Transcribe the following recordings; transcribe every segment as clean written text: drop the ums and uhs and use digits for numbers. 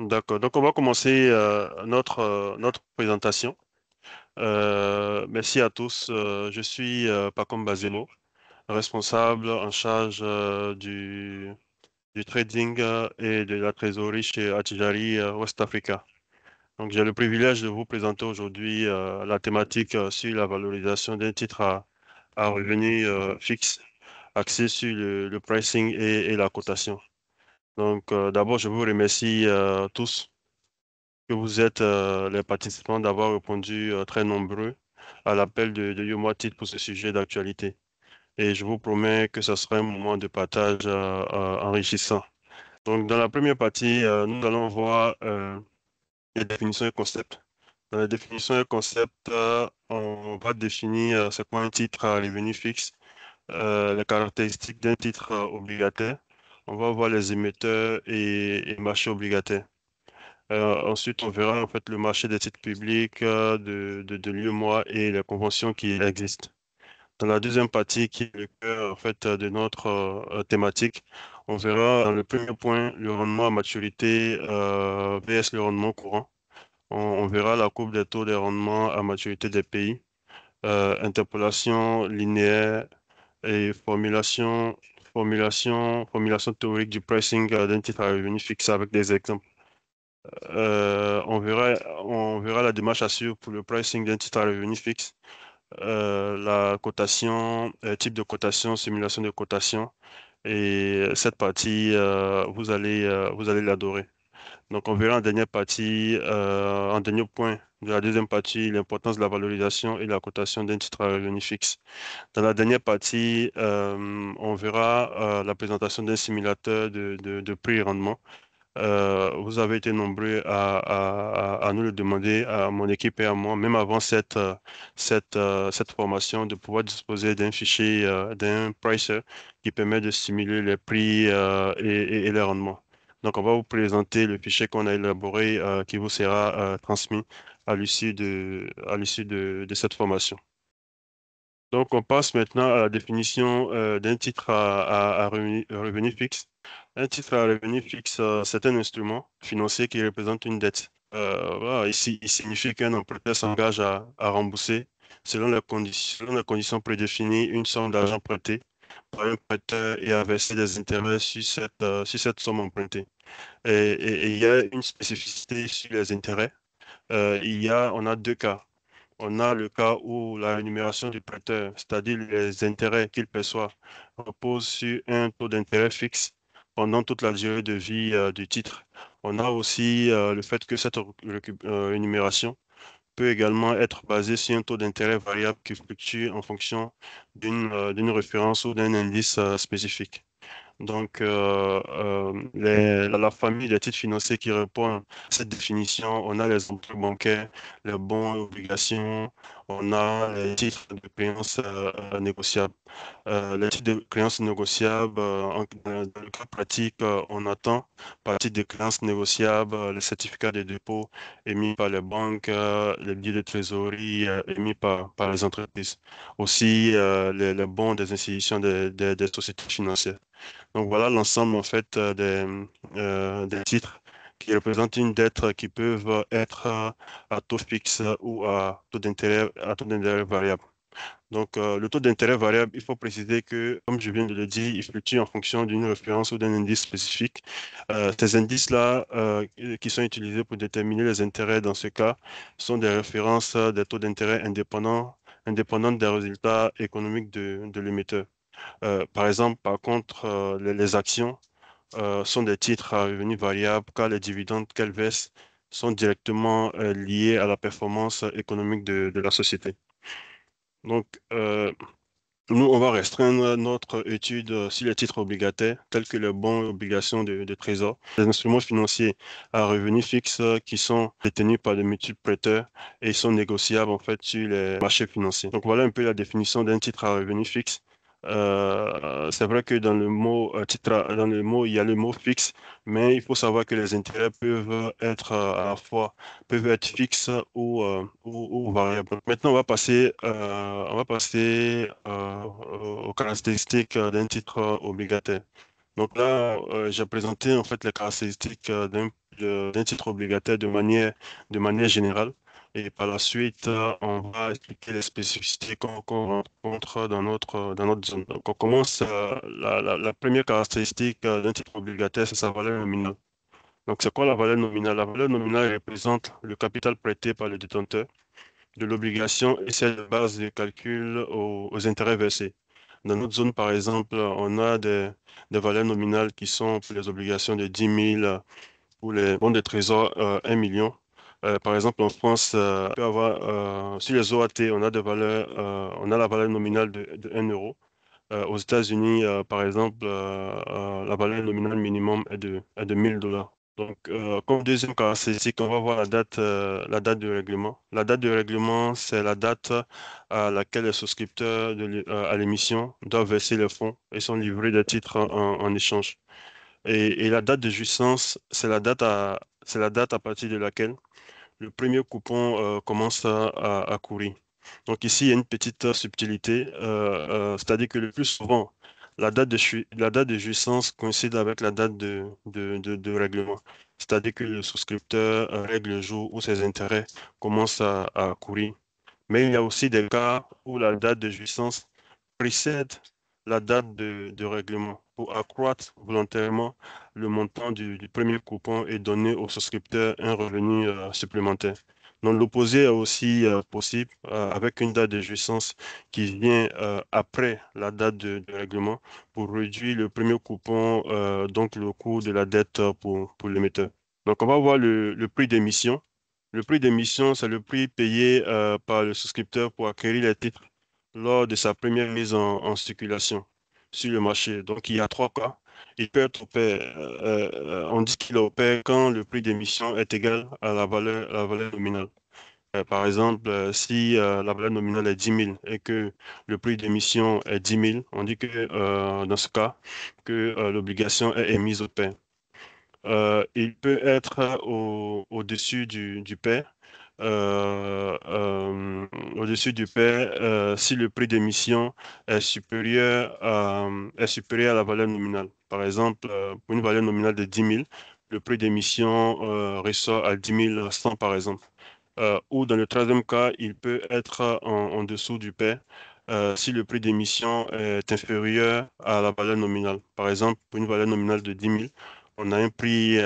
D'accord. Donc, on va commencer notre présentation. Merci à tous. Je suis Pacom Bazemo, responsable en charge du trading et de la trésorerie chez Attijari West Africa. Donc, j'ai le privilège de vous présenter aujourd'hui la thématique sur la valorisation d'un titre à revenu fixe, axé sur le pricing et la cotation. Donc, d'abord, je vous remercie tous que vous êtes les participants d'avoir répondu très nombreux à l'appel de Yomo Titre pour ce sujet d'actualité. Et je vous promets que ce sera un moment de partage enrichissant. Donc, dans la première partie, nous allons voir les définitions et concepts. Dans les définitions et concepts, on va définir c'est quoi un titre à revenu fixe, les caractéristiques d'un titre obligataire. On va voir les émetteurs et marchés obligataires. Ensuite, on verra en fait le marché des titres publics de l'UEMOA et les conventions qui existent. Dans la deuxième partie, qui est le cœur en fait de notre thématique, on verra dans le premier point le rendement à maturité vs le rendement courant. On verra la courbe des taux des rendements à maturité des pays, interpolation linéaire et formulation théorique du pricing d'un titre à revenu fixe avec des exemples. On verra la démarche à suivre pour le pricing d'un titre à revenu fixe, la cotation, type de cotation, simulation de cotation. Et cette partie, vous allez l'adorer. Donc, on verra en dernière partie, en dernier point de la deuxième partie, l'importance de la valorisation et la cotation d'un titre à revenu fixe. Dans la dernière partie, on verra la présentation d'un simulateur de prix et rendement. Vous avez été nombreux à nous le demander, à mon équipe et à moi, même avant cette formation, de pouvoir disposer d'un fichier, d'un pricer qui permet de simuler les prix et les rendements. Donc, on va vous présenter le fichier qu'on a élaboré qui vous sera transmis à l'issue de cette formation. Donc, on passe maintenant à la définition d'un titre à revenu fixe. Un titre à revenu fixe, c'est un instrument financier qui représente une dette. Voilà, ici, il signifie qu'un emprunteur s'engage à rembourser, selon les conditions prédéfinies, une somme d'argent prêtée par un prêteur et à verser des intérêts sur cette somme empruntée. Et il y a une spécificité sur les intérêts. On a deux cas. On a le cas où la rémunération du prêteur, c'est-à-dire les intérêts qu'il perçoit, repose sur un taux d'intérêt fixe pendant toute la durée de vie du titre. On a aussi le fait que cette rémunération peut également être basée sur un taux d'intérêt variable qui fluctue en fonction d'une référence ou d'un indice spécifique. Donc, la famille des titres financiers qui répond à cette définition, on a les emprunts bancaires, les bons et obligations, on a les titres de créances négociables. Les titres de créances négociables, dans le cas pratique, on attend par titre de créances négociables les certificats de dépôt émis par les banques, les billets de trésorerie émis par les entreprises. Aussi, les bons des institutions des sociétés financières. Donc voilà l'ensemble en fait des titres qui représentent une dette qui peuvent être à taux fixe ou à taux d'intérêt variable. Donc le taux d'intérêt variable, il faut préciser que, comme je viens de le dire, il fluctue en fonction d'une référence ou d'un indice spécifique. Ces indices-là qui sont utilisés pour déterminer les intérêts dans ce cas sont des références des taux d'intérêt indépendantes des résultats économiques de l'émetteur. Par exemple, par contre, les actions sont des titres à revenus variables car les dividendes qu'elles versent sont directement liés à la performance économique de la société. Donc, nous, on va restreindre notre étude sur les titres obligataires tels que les bons et obligations de trésor, les instruments financiers à revenus fixes qui sont détenus par de multiples prêteurs et sont négociables en fait sur les marchés financiers. Donc voilà un peu la définition d'un titre à revenu fixe. C'est vrai que dans le mot dans le mot, il y a le mot fixe, mais il faut savoir que les intérêts peuvent être à la fois peuvent être fixes ou variables. Donc, maintenant, on va passer aux caractéristiques d'un titre obligataire. Donc là, j'ai présenté en fait les caractéristiques d'un titre obligataire de manière générale. Et par la suite, on va expliquer les spécificités qu'on rencontre dans notre zone. Donc on commence, la première caractéristique d'un titre obligataire, c'est sa valeur nominale. Donc c'est quoi la valeur nominale? La valeur nominale représente le capital prêté par le détenteur de l'obligation et c'est la base de calcul aux intérêts versés. Dans notre zone, par exemple, on a des valeurs nominales qui sont pour les obligations de 10 000, pour les bons de trésor, 1 million. Par exemple, en France, on peut avoir, sur les OAT, on a des valeurs, on a la valeur nominale de 1 euro. Aux États-Unis, par exemple, la valeur nominale minimum est de 1000 $. Donc, comme deuxième caractéristique, on va voir la date de règlement. La date de règlement, c'est la date à laquelle les souscripteurs à l'émission doivent verser les fonds et sont livrés des titres en échange. Et la date de jouissance, c'est la date à partir de laquelle le premier coupon commence à courir. Donc ici, il y a une petite subtilité, c'est-à-dire que le plus souvent, la date de jouissance coïncide avec la date de règlement. C'est-à-dire que le souscripteur règle le jour où ses intérêts commencent à courir. Mais il y a aussi des cas où la date de jouissance précède la date de règlement pour accroître volontairement le montant du premier coupon et donner au souscripteur un revenu supplémentaire. Donc l'opposé est aussi possible avec une date de jouissance qui vient après la date de règlement pour réduire le premier coupon, donc le coût de la dette pour l'émetteur. Donc on va voir le prix d'émission. Le prix d'émission, c'est le prix payé par le souscripteur pour acquérir les titres lors de sa première mise en circulation sur le marché. Donc, il y a trois cas. Il peut être opéré, on dit qu'il est opéré quand le prix d'émission est égal à la valeur nominale. Par exemple, si la valeur nominale est 10 000 et que le prix d'émission est 10 000, on dit que dans ce cas, que l'obligation est émise au pair. Il peut être au-dessus du pair, au-dessus du pair si le prix d'émission est supérieur à la valeur nominale. Par exemple, pour une valeur nominale de 10 000, le prix d'émission ressort à 10 100 par exemple. Ou dans le troisième cas, il peut être en dessous du pair si le prix d'émission est inférieur à la valeur nominale. Par exemple, pour une valeur nominale de 10 000, on a un prix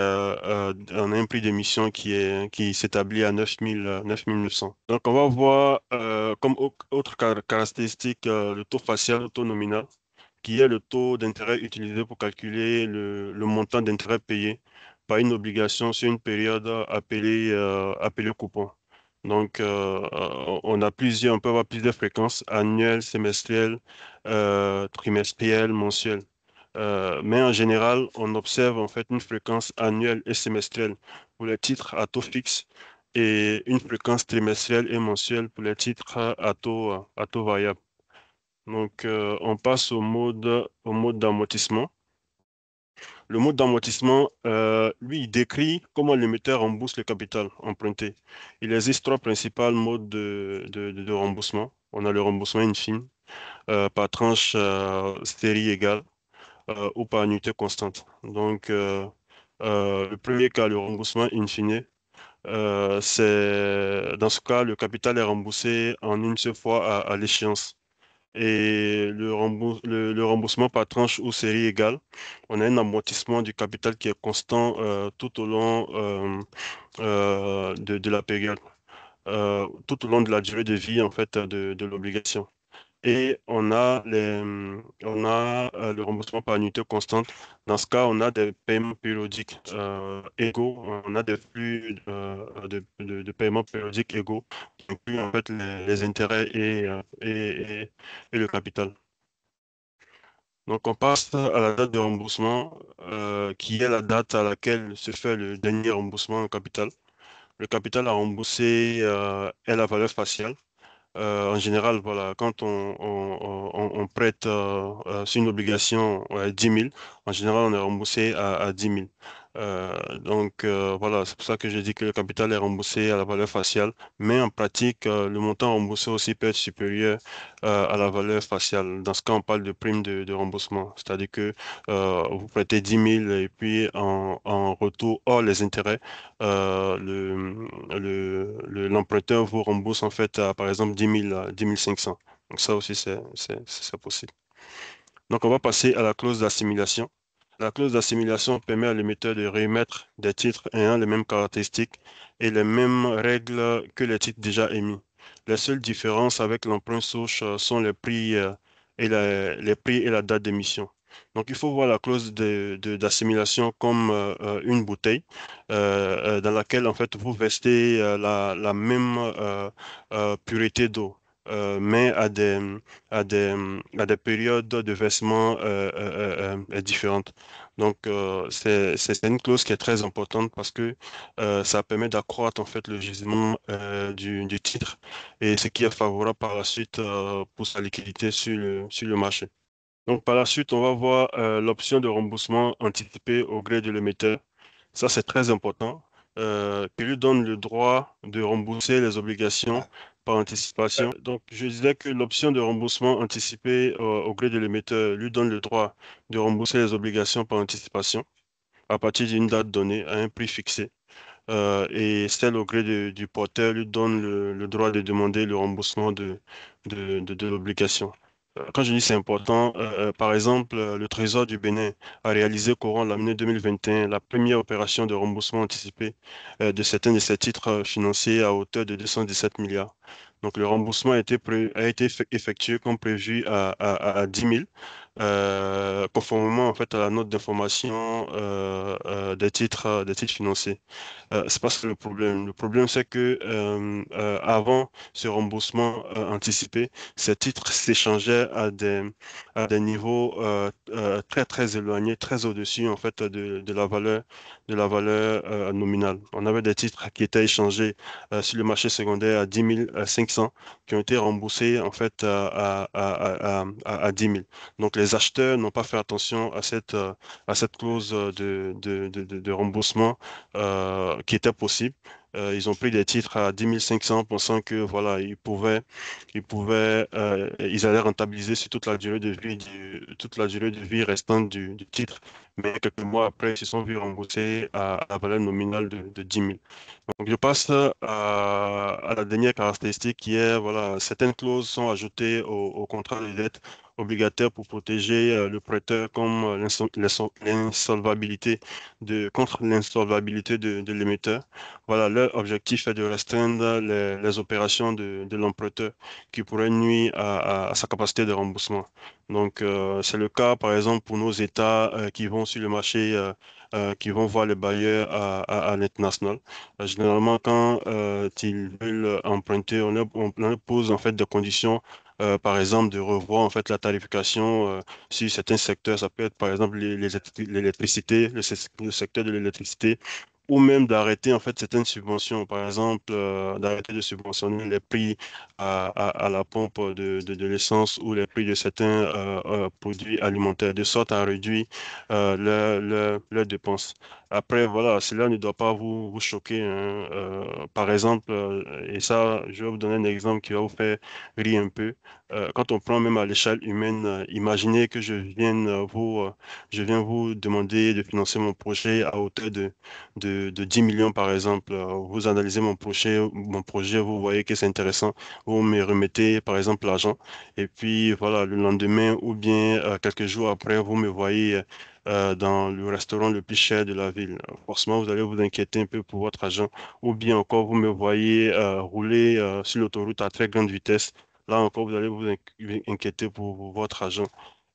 d'émission qui s'établit à 9 900. Donc, on va voir comme autre caractéristique le taux facial, le taux nominal, qui est le taux d'intérêt utilisé pour calculer le montant d'intérêt payé par une obligation sur une période appelée coupon. Donc, on peut avoir plusieurs fréquences annuelles, semestrielles, trimestrielles, mensuelles. Mais en général, on observe en fait une fréquence annuelle et semestrielle pour les titres à taux fixe et une fréquence trimestrielle et mensuelle pour les titres à taux variable. Donc, on passe au mode d'amortissement. Le mode d'amortissement, lui, il décrit comment l'émetteur rembourse le capital emprunté. Il existe trois principaux modes de remboursement. On a le remboursement in fine, par tranche série égale ou par unité constante. Donc, le premier cas, le remboursement in fine, dans ce cas, le capital est remboursé en une seule fois à l'échéance. Et le remboursement par tranche ou série égale, on a un amortissement du capital qui est constant tout au long de la période, tout au long de la durée de vie en fait de l'obligation. Et on a le remboursement par unité constante. Dans ce cas, on a des paiements périodiques égaux, on a des flux de paiements périodiques égaux qui incluent en fait les intérêts et le capital. Donc, on passe à la date de remboursement, qui est la date à laquelle se fait le dernier remboursement en capital. Le capital à rembourser est la valeur faciale. En général, voilà, quand on prête sur une obligation 10 000, en général, on est remboursé à 10 000. Voilà, c'est pour ça que je dis que le capital est remboursé à la valeur faciale, mais en pratique, le montant remboursé aussi peut être supérieur à la valeur faciale. Dans ce cas, on parle de prime de remboursement, c'est-à-dire que vous prêtez 10 000 et puis en retour, hors les intérêts, l'emprunteur vous rembourse en fait, par exemple, 10 000, 10 500. Donc ça aussi, c'est possible. Donc, on va passer à la clause d'assimilation. La clause d'assimilation permet à l'émetteur de réémettre des titres ayant les mêmes caractéristiques et les mêmes règles que les titres déjà émis. Les seules différences avec l'emprunt souche sont les prix, les prix et la date d'émission. Donc, il faut voir la clause d'assimilation comme une bouteille dans laquelle, en fait, vous vestez la même pureté d'eau, mais à des périodes de versement différentes. Donc, c'est une clause qui est très importante parce que ça permet d'accroître en fait le gisement du titre et ce qui est favorable par la suite pour sa liquidité sur le marché. Donc, par la suite, on va voir l'option de remboursement anticipé au gré de l'émetteur. Ça, c'est très important, qui lui donne le droit de rembourser les obligations par anticipation. Donc, je disais que l'option de remboursement anticipé au gré de l'émetteur lui donne le droit de rembourser les obligations par anticipation à partir d'une date donnée à un prix fixé. Et celle au gré du porteur lui donne le droit de demander le remboursement de l'obligation. Quand je dis c'est important, par exemple, le Trésor du Bénin a réalisé courant l'année 2021 la première opération de remboursement anticipé de certains de ses titres financiers à hauteur de 217 milliards. Donc le remboursement a été effectué comme prévu à 10 000, conformément en fait à la note d'information des titres financiers. C'est pas ça le problème. Le problème, c'est que avant ce remboursement anticipé, ces titres s'échangeaient à des niveaux très très éloignés, très au-dessus en fait de la valeur nominale. On avait des titres qui étaient échangés sur le marché secondaire à 10 500 qui ont été remboursés en fait à 10 000. Donc les acheteurs n'ont pas fait attention à cette clause de remboursement qui était possible. Ils ont pris des titres à 10 500 pensant que voilà, ils allaient rentabiliser sur toute la durée de vie restante du titre. Mais quelques mois après, ils se sont vus rembourser à la valeur nominale de 10 000. Donc, je passe à la dernière caractéristique qui est, voilà, certaines clauses sont ajoutées au contrat de dette obligataire pour protéger le prêteur comme contre l'insolvabilité de l'émetteur. Voilà, leur objectif est de restreindre les opérations de l'emprunteur qui pourraient nuire à sa capacité de remboursement. Donc, c'est le cas, par exemple, pour nos États qui vont sur le marché, qui vont voir les bailleurs à l'international. Généralement, quand ils veulent emprunter, on leur pose en fait des conditions, par exemple, de revoir en fait la tarification sur certains secteurs. Ça peut être par exemple l'électricité, le secteur de l'électricité, ou même d'arrêter en fait certaines subventions. Par exemple, d'arrêter de subventionner les prix à la pompe de l'essence ou les prix de certains produits alimentaires, de sorte à réduire leurs dépenses. Après, voilà, cela ne doit pas vous choquer, hein. Par exemple, et ça, je vais vous donner un exemple qui va vous faire rire un peu. Quand on prend même à l'échelle humaine, imaginez que je viens vous demander de financer mon projet à hauteur de 10 millions, par exemple. Vous analysez mon projet, vous voyez que c'est intéressant. Vous me remettez, par exemple, l'argent. Et puis, voilà, le lendemain ou bien quelques jours après, vous me voyez dans le restaurant le plus cher de la ville. Forcément, vous allez vous inquiéter un peu pour votre argent. Ou bien encore, vous me voyez rouler sur l'autoroute à très grande vitesse. Là encore, vous allez vous inquiéter pour votre argent.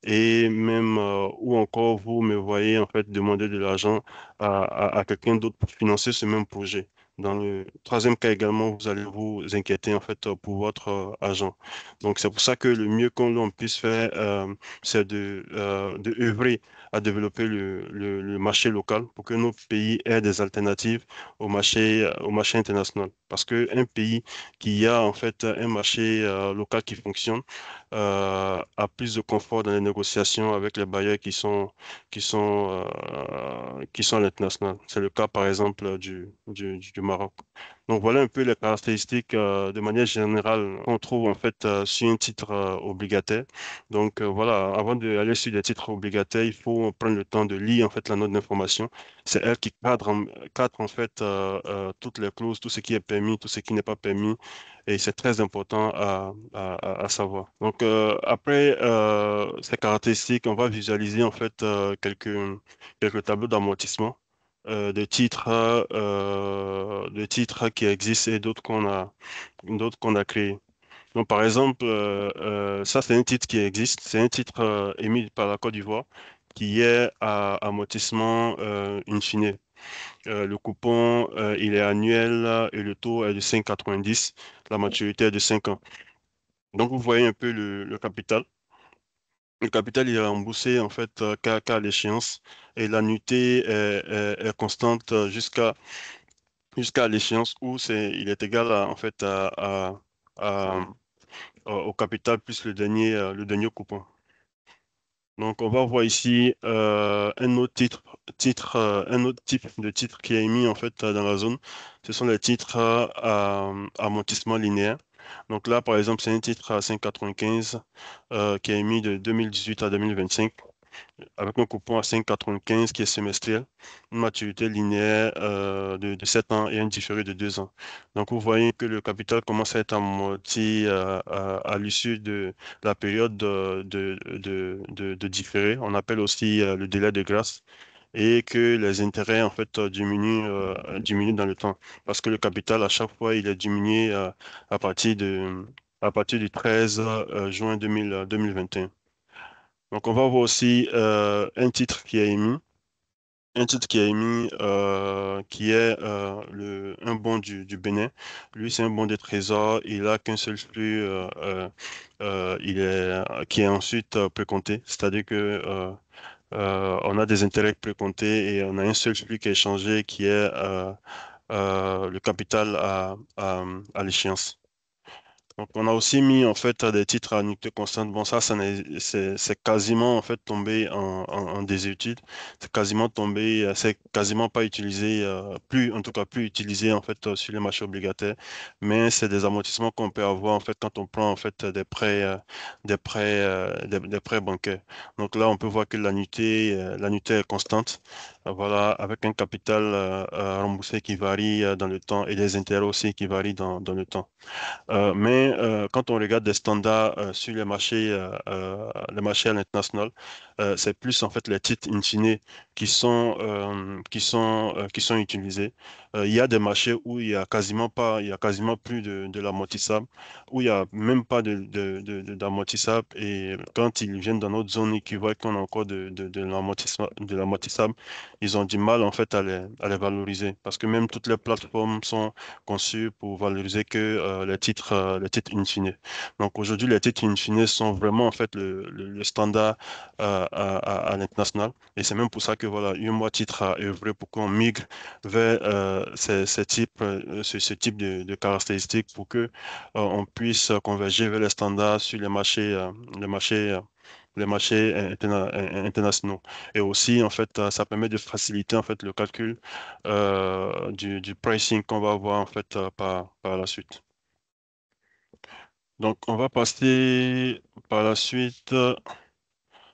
Et même, ou encore, vous me voyez en fait demander de l'argent à quelqu'un d'autre pour financer ce même projet. Dans le troisième cas également, vous allez vous inquiéter en fait pour votre argent. Donc, c'est pour ça que le mieux qu'on l'on puisse faire, c'est de œuvrer à développer le marché local pour que nos pays aient des alternatives au marché international. Parce qu'un pays qui a en fait un marché local qui fonctionne, a plus de confort dans les négociations avec les bailleurs qui sont à l'international. C'est le cas, par exemple, du Maroc. Donc voilà un peu les caractéristiques de manière générale qu'on trouve en fait sur un titre obligataire. Donc voilà, avant d'aller sur des titres obligataires, il faut prendre le temps de lire en fait la note d'information. C'est elle qui cadre en fait toutes les clauses, tout ce qui est permis, tout ce qui n'est pas permis. Et c'est très important à savoir. Donc après ces caractéristiques, on va visualiser en fait quelques tableaux d'amortissement de titres qui existent et d'autres qu'on a créés. Donc, par exemple, ça, c'est un titre qui existe. C'est un titre émis par la Côte d'Ivoire qui est à amortissement in fine. Le coupon, il est annuel et le taux est de 5,90. La maturité est de 5 ans. Donc, vous voyez un peu le capital. Le capital, il est remboursé en fait qu'à l'échéance et l'annuité est constante jusqu'à l'échéance où il est égal en fait à- au capital plus le dernier coupon. Donc, on va voir ici un autre un autre type de titre qui est émis en fait dans la zone. Ce sont les titres à amortissement linéaire. Donc là, par exemple, c'est un titre à 5,95 qui est émis de 2018 à 2025 avec un coupon à 5,95 qui est semestriel, une maturité linéaire de 7 ans et un différé de 2 ans. Donc, vous voyez que le capital commence à être amorti à l'issue de la période de différé. On appelle aussi le délai de grâce et que les intérêts en fait diminuent dans le temps parce que le capital à chaque fois il est diminué à partir à partir du 13 juin 2021. Donc, on va voir aussi un titre qui est émis. Un titre qui est émis, qui est un bon du Bénin. Lui, c'est un bon des trésors. Il a qu'un seul flux qui est ensuite précompté. C'est-à-dire que on a des intérêts précomptés et on a un seul flux qui est échangé qui est le capital à l'échéance. Donc, on a aussi mis en fait des titres à annuité constante. Bon, c'est quasiment en fait tombé en désuétude. C'est quasiment tombé, c'est quasiment pas utilisé, plus en tout cas plus utilisé en fait sur les marchés obligataires. Mais c'est des amortissements qu'on peut avoir en fait quand on prend en fait des prêts bancaires. Donc là, on peut voir que l'annuité est constante. Voilà, avec un capital remboursé qui varie dans le temps et des intérêts aussi qui varient dans le temps. Mais quand on regarde des standards sur les marchés à l'international, c'est plus en fait les titres in fine qui sont utilisés. Il y a des marchés où il y a quasiment plus de l'amortissable, où il y a même pas d'amortissable. Et quand ils viennent dans notre zone et qu'ils voient qu'on a encore de l'amortissable, ils ont du mal en fait à les valoriser parce que même toutes les plateformes sont conçus pour valoriser que les titres in fine. Donc aujourd'hui, les titres in fine sont vraiment en fait le standard à l'international. Et c'est même pour ça que voilà, UMOA Titre a œuvré pour qu'on migre vers ce type de caractéristiques pour que on puisse converger vers les standards sur les marchés internationaux. Et aussi, en fait, ça permet de faciliter en fait le calcul du pricing qu'on va avoir en fait par la suite. Donc, on va passer par la suite,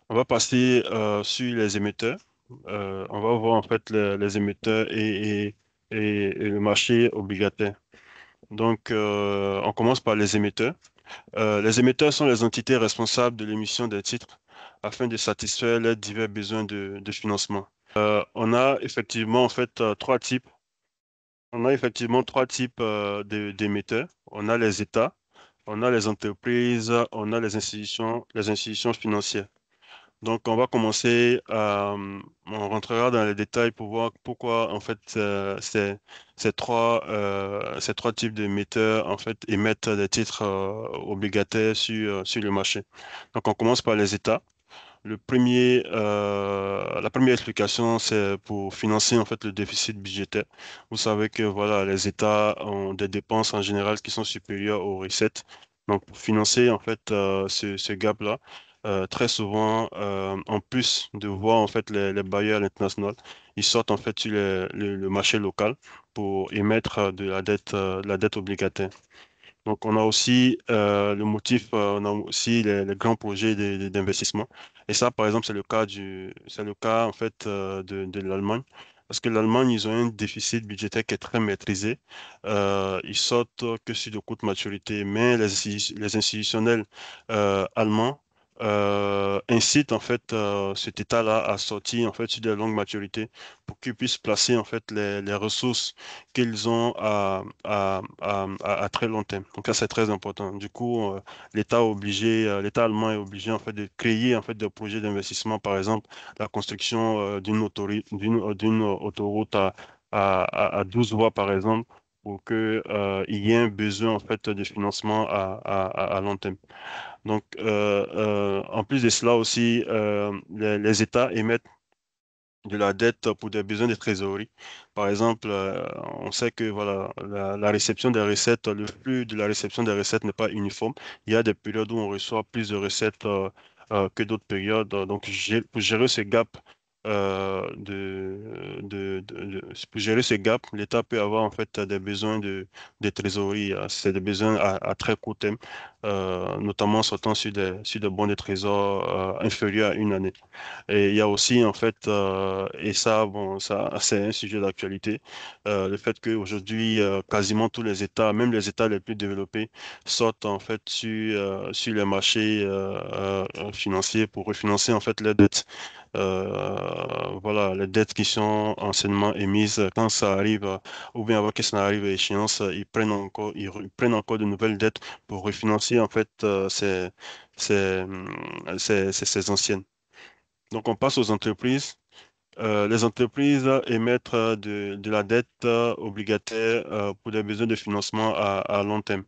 on va passer sur les émetteurs. On va voir en fait les émetteurs et le marché obligataire. Donc, on commence par les émetteurs. Les émetteurs sont les entités responsables de l'émission des titres afin de satisfaire leurs divers besoins de financement. On a effectivement en fait trois types. On a effectivement trois types d'émetteurs. On a les États, on a les entreprises, on a les institutions financières. Donc, on va commencer on rentrera dans les détails pour voir pourquoi, en fait, ces trois types d'émetteurs, en fait, émettent des titres obligataires sur le marché. Donc, on commence par les États. La première explication, c'est pour financer, en fait, le déficit budgétaire. Vous savez que, voilà, les États ont des dépenses en général qui sont supérieures aux recettes. Donc, pour financer en fait ce gap-là, très souvent, en plus de voir en fait les bailleurs internationaux, ils sortent en fait sur le marché local pour émettre de la dette obligataire. Donc, on a aussi le motif, on a aussi les grands projets d'investissement. Et ça, par exemple, c'est le cas en fait de l'Allemagne. Parce que l'Allemagne, ils ont un déficit budgétaire qui est très maîtrisé. Ils sortent que sur de courte maturité, mais les institutionnels allemands incitent en fait cet État-là à sortir en fait sur de longues maturités pour qu'ils puissent placer en fait les ressources qu'ils ont à très long terme. Donc ça, c'est très important. Du coup, l'État allemand est obligé en fait de créer en fait des projets d'investissement, par exemple la construction d'une autoroute à 12 voies, par exemple, pour que il y ait un besoin en fait de financement à long terme. Donc, en plus de cela aussi, les États émettent de la dette pour des besoins de trésorerie. Par exemple, on sait que voilà, la réception des recettes, le flux de la réception des recettes n'est pas uniforme. Il y a des périodes où on reçoit plus de recettes que d'autres périodes. Donc, pour gérer ce gap, pour gérer ce gap, l'État peut avoir en fait des besoins de trésorerie. C'est des besoins à très court terme, notamment sortant sur des bons de trésor inférieurs à une année. Et il y a aussi, en fait, et ça, bon, ça, c'est un sujet d'actualité, le fait qu'aujourd'hui, quasiment tous les États, même les États les plus développés, sortent, en fait, sur les marchés financiers pour refinancer, en fait, les dettes. Voilà, les dettes qui sont anciennement émises, quand ça arrive, ou bien avant que ça n'arrive à échéance, ils prennent encore de nouvelles dettes pour refinancer, en fait, ces anciennes. Donc, on passe aux entreprises. Les entreprises émettent de la dette obligataire pour des besoins de financement à long terme.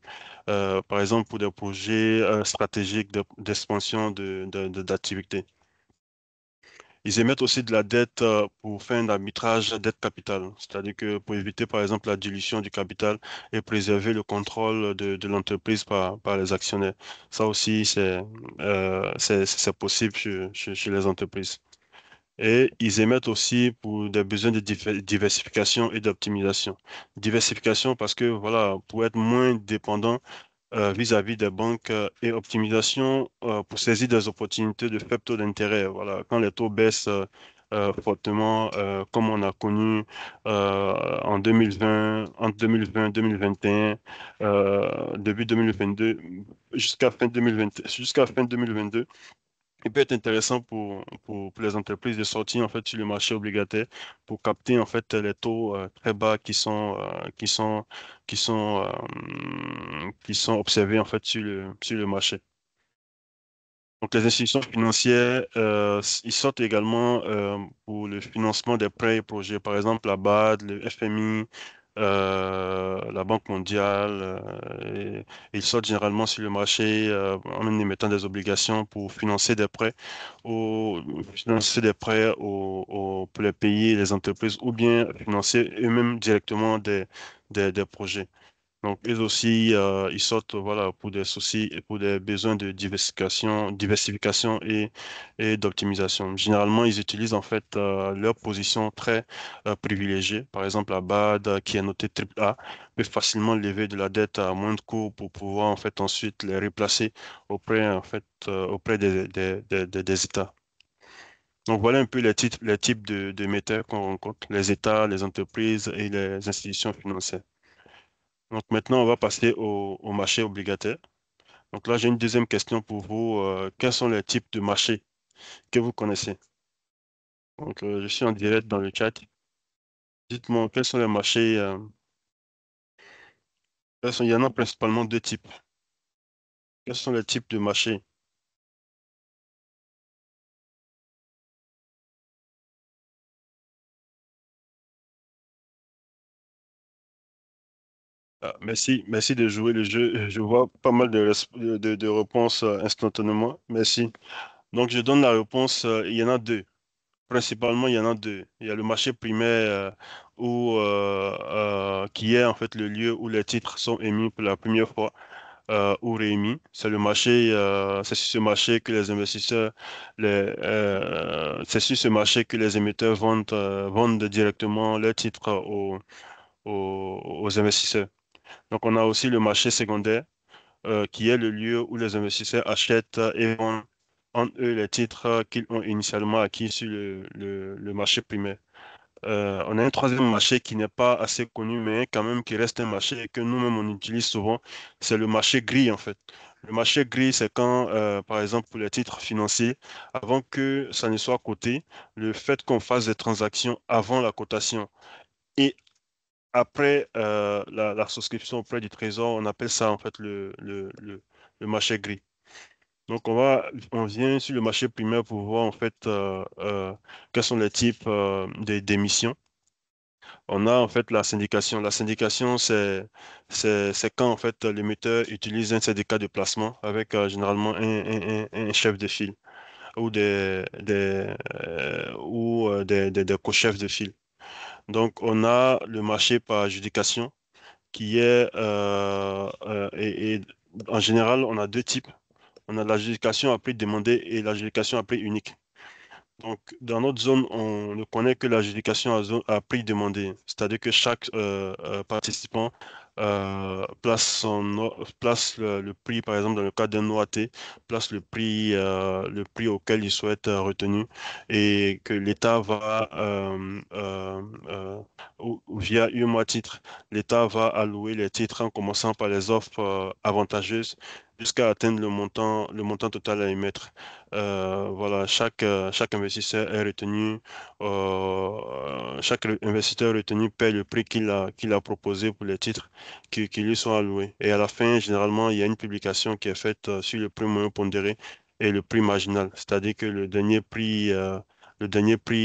Par exemple, pour des projets stratégiques d'expansion d'activité. Ils émettent aussi de la dette pour faire un arbitrage dette-capital, c'est-à-dire que pour éviter, par exemple, la dilution du capital et préserver le contrôle de l'entreprise par les actionnaires. Ça aussi, c'est possible chez les entreprises. Et ils émettent aussi pour des besoins de diversification et d'optimisation. Diversification parce que, voilà, pour être moins dépendant vis-à-vis des banques et optimisation pour saisir des opportunités de faible taux d'intérêt. Voilà, quand les taux baissent fortement, comme on a connu en 2020, entre 2020 2021, début 2022, jusqu'à fin 2022, il peut être intéressant pour les entreprises de sortir en fait sur le marché obligataire pour capter en fait les taux très bas qui sont observés en fait sur le marché. Donc les institutions financières, ils sortent également pour le financement des prêts et projets, par exemple la BAD, le FMI, la Banque mondiale. Ils sortent généralement sur le marché en émettant des obligations pour financer des prêts pour les pays, les entreprises, ou bien financer eux-mêmes directement des projets. Donc, eux aussi, ils sortent, voilà, pour des soucis et pour des besoins de diversification et d'optimisation. Généralement, ils utilisent en fait leur position très privilégiée. Par exemple, la BAD, qui est notée AAA, peut facilement lever de la dette à moins de coûts pour pouvoir en fait ensuite les replacer auprès des États. Donc, voilà un peu les types de metteurs qu'on rencontre, les États, les entreprises et les institutions financières. Donc maintenant, on va passer au marché obligataire. Donc là, j'ai une deuxième question pour vous. Quels sont les types de marchés que vous connaissez? Donc, je suis en direct dans le chat. Dites-moi, quels sont les marchés? Il y en a principalement deux types. Quels sont les types de marchés? Ah, merci, merci de jouer le jeu. Je vois pas mal de réponses instantanément. Merci. Donc, je donne la réponse. Il y en a deux. Principalement, il y en a deux. Il y a le marché primaire qui est en fait le lieu où les titres sont émis pour la première fois. ou REMI. C'est le marché, c'est sur ce marché que les investisseurs, c'est sur ce marché que les émetteurs vendent directement leurs titres aux investisseurs. Donc, on a aussi le marché secondaire, qui est le lieu où les investisseurs achètent et vendent en eux les titres qu'ils ont initialement acquis sur le marché primaire. On a un troisième marché qui n'est pas assez connu, mais quand même qui reste un marché que nous-mêmes on utilise souvent, c'est le marché gris en fait. Le marché gris, c'est quand, par exemple, pour les titres financiers, avant que ça ne soit coté, le fait qu'on fasse des transactions avant la cotation et après la souscription auprès du Trésor, on appelle ça en fait le marché gris. Donc on vient sur le marché primaire pour voir en fait quels sont les types d'émissions. On a en fait la syndication. La syndication, c'est quand en fait l'émetteur utilise un syndicat de placement avec généralement un chef de file ou des co-chefs de file. Donc on a le marché par adjudication qui est et en général on a deux types. On a l'adjudication à prix demandé et l'adjudication à prix unique. Donc, dans notre zone, on ne connaît que l'adjudication à prix demandé, c'est-à-dire que chaque participant place le prix, par exemple, dans le cas d'un OAT, place le prix auquel il souhaite retenu et que l'État va, ou via UMA titre, l'État va allouer les titres en commençant par les offres avantageuses jusqu'à atteindre le montant total à émettre. Voilà, chaque investisseur est retenu, chaque investisseur retenu paie le prix qu'il a proposé pour les titres qui lui sont alloués. Et à la fin, généralement, il y a une publication qui est faite sur le prix moyen pondéré et le prix marginal, c'est-à-dire que le dernier prix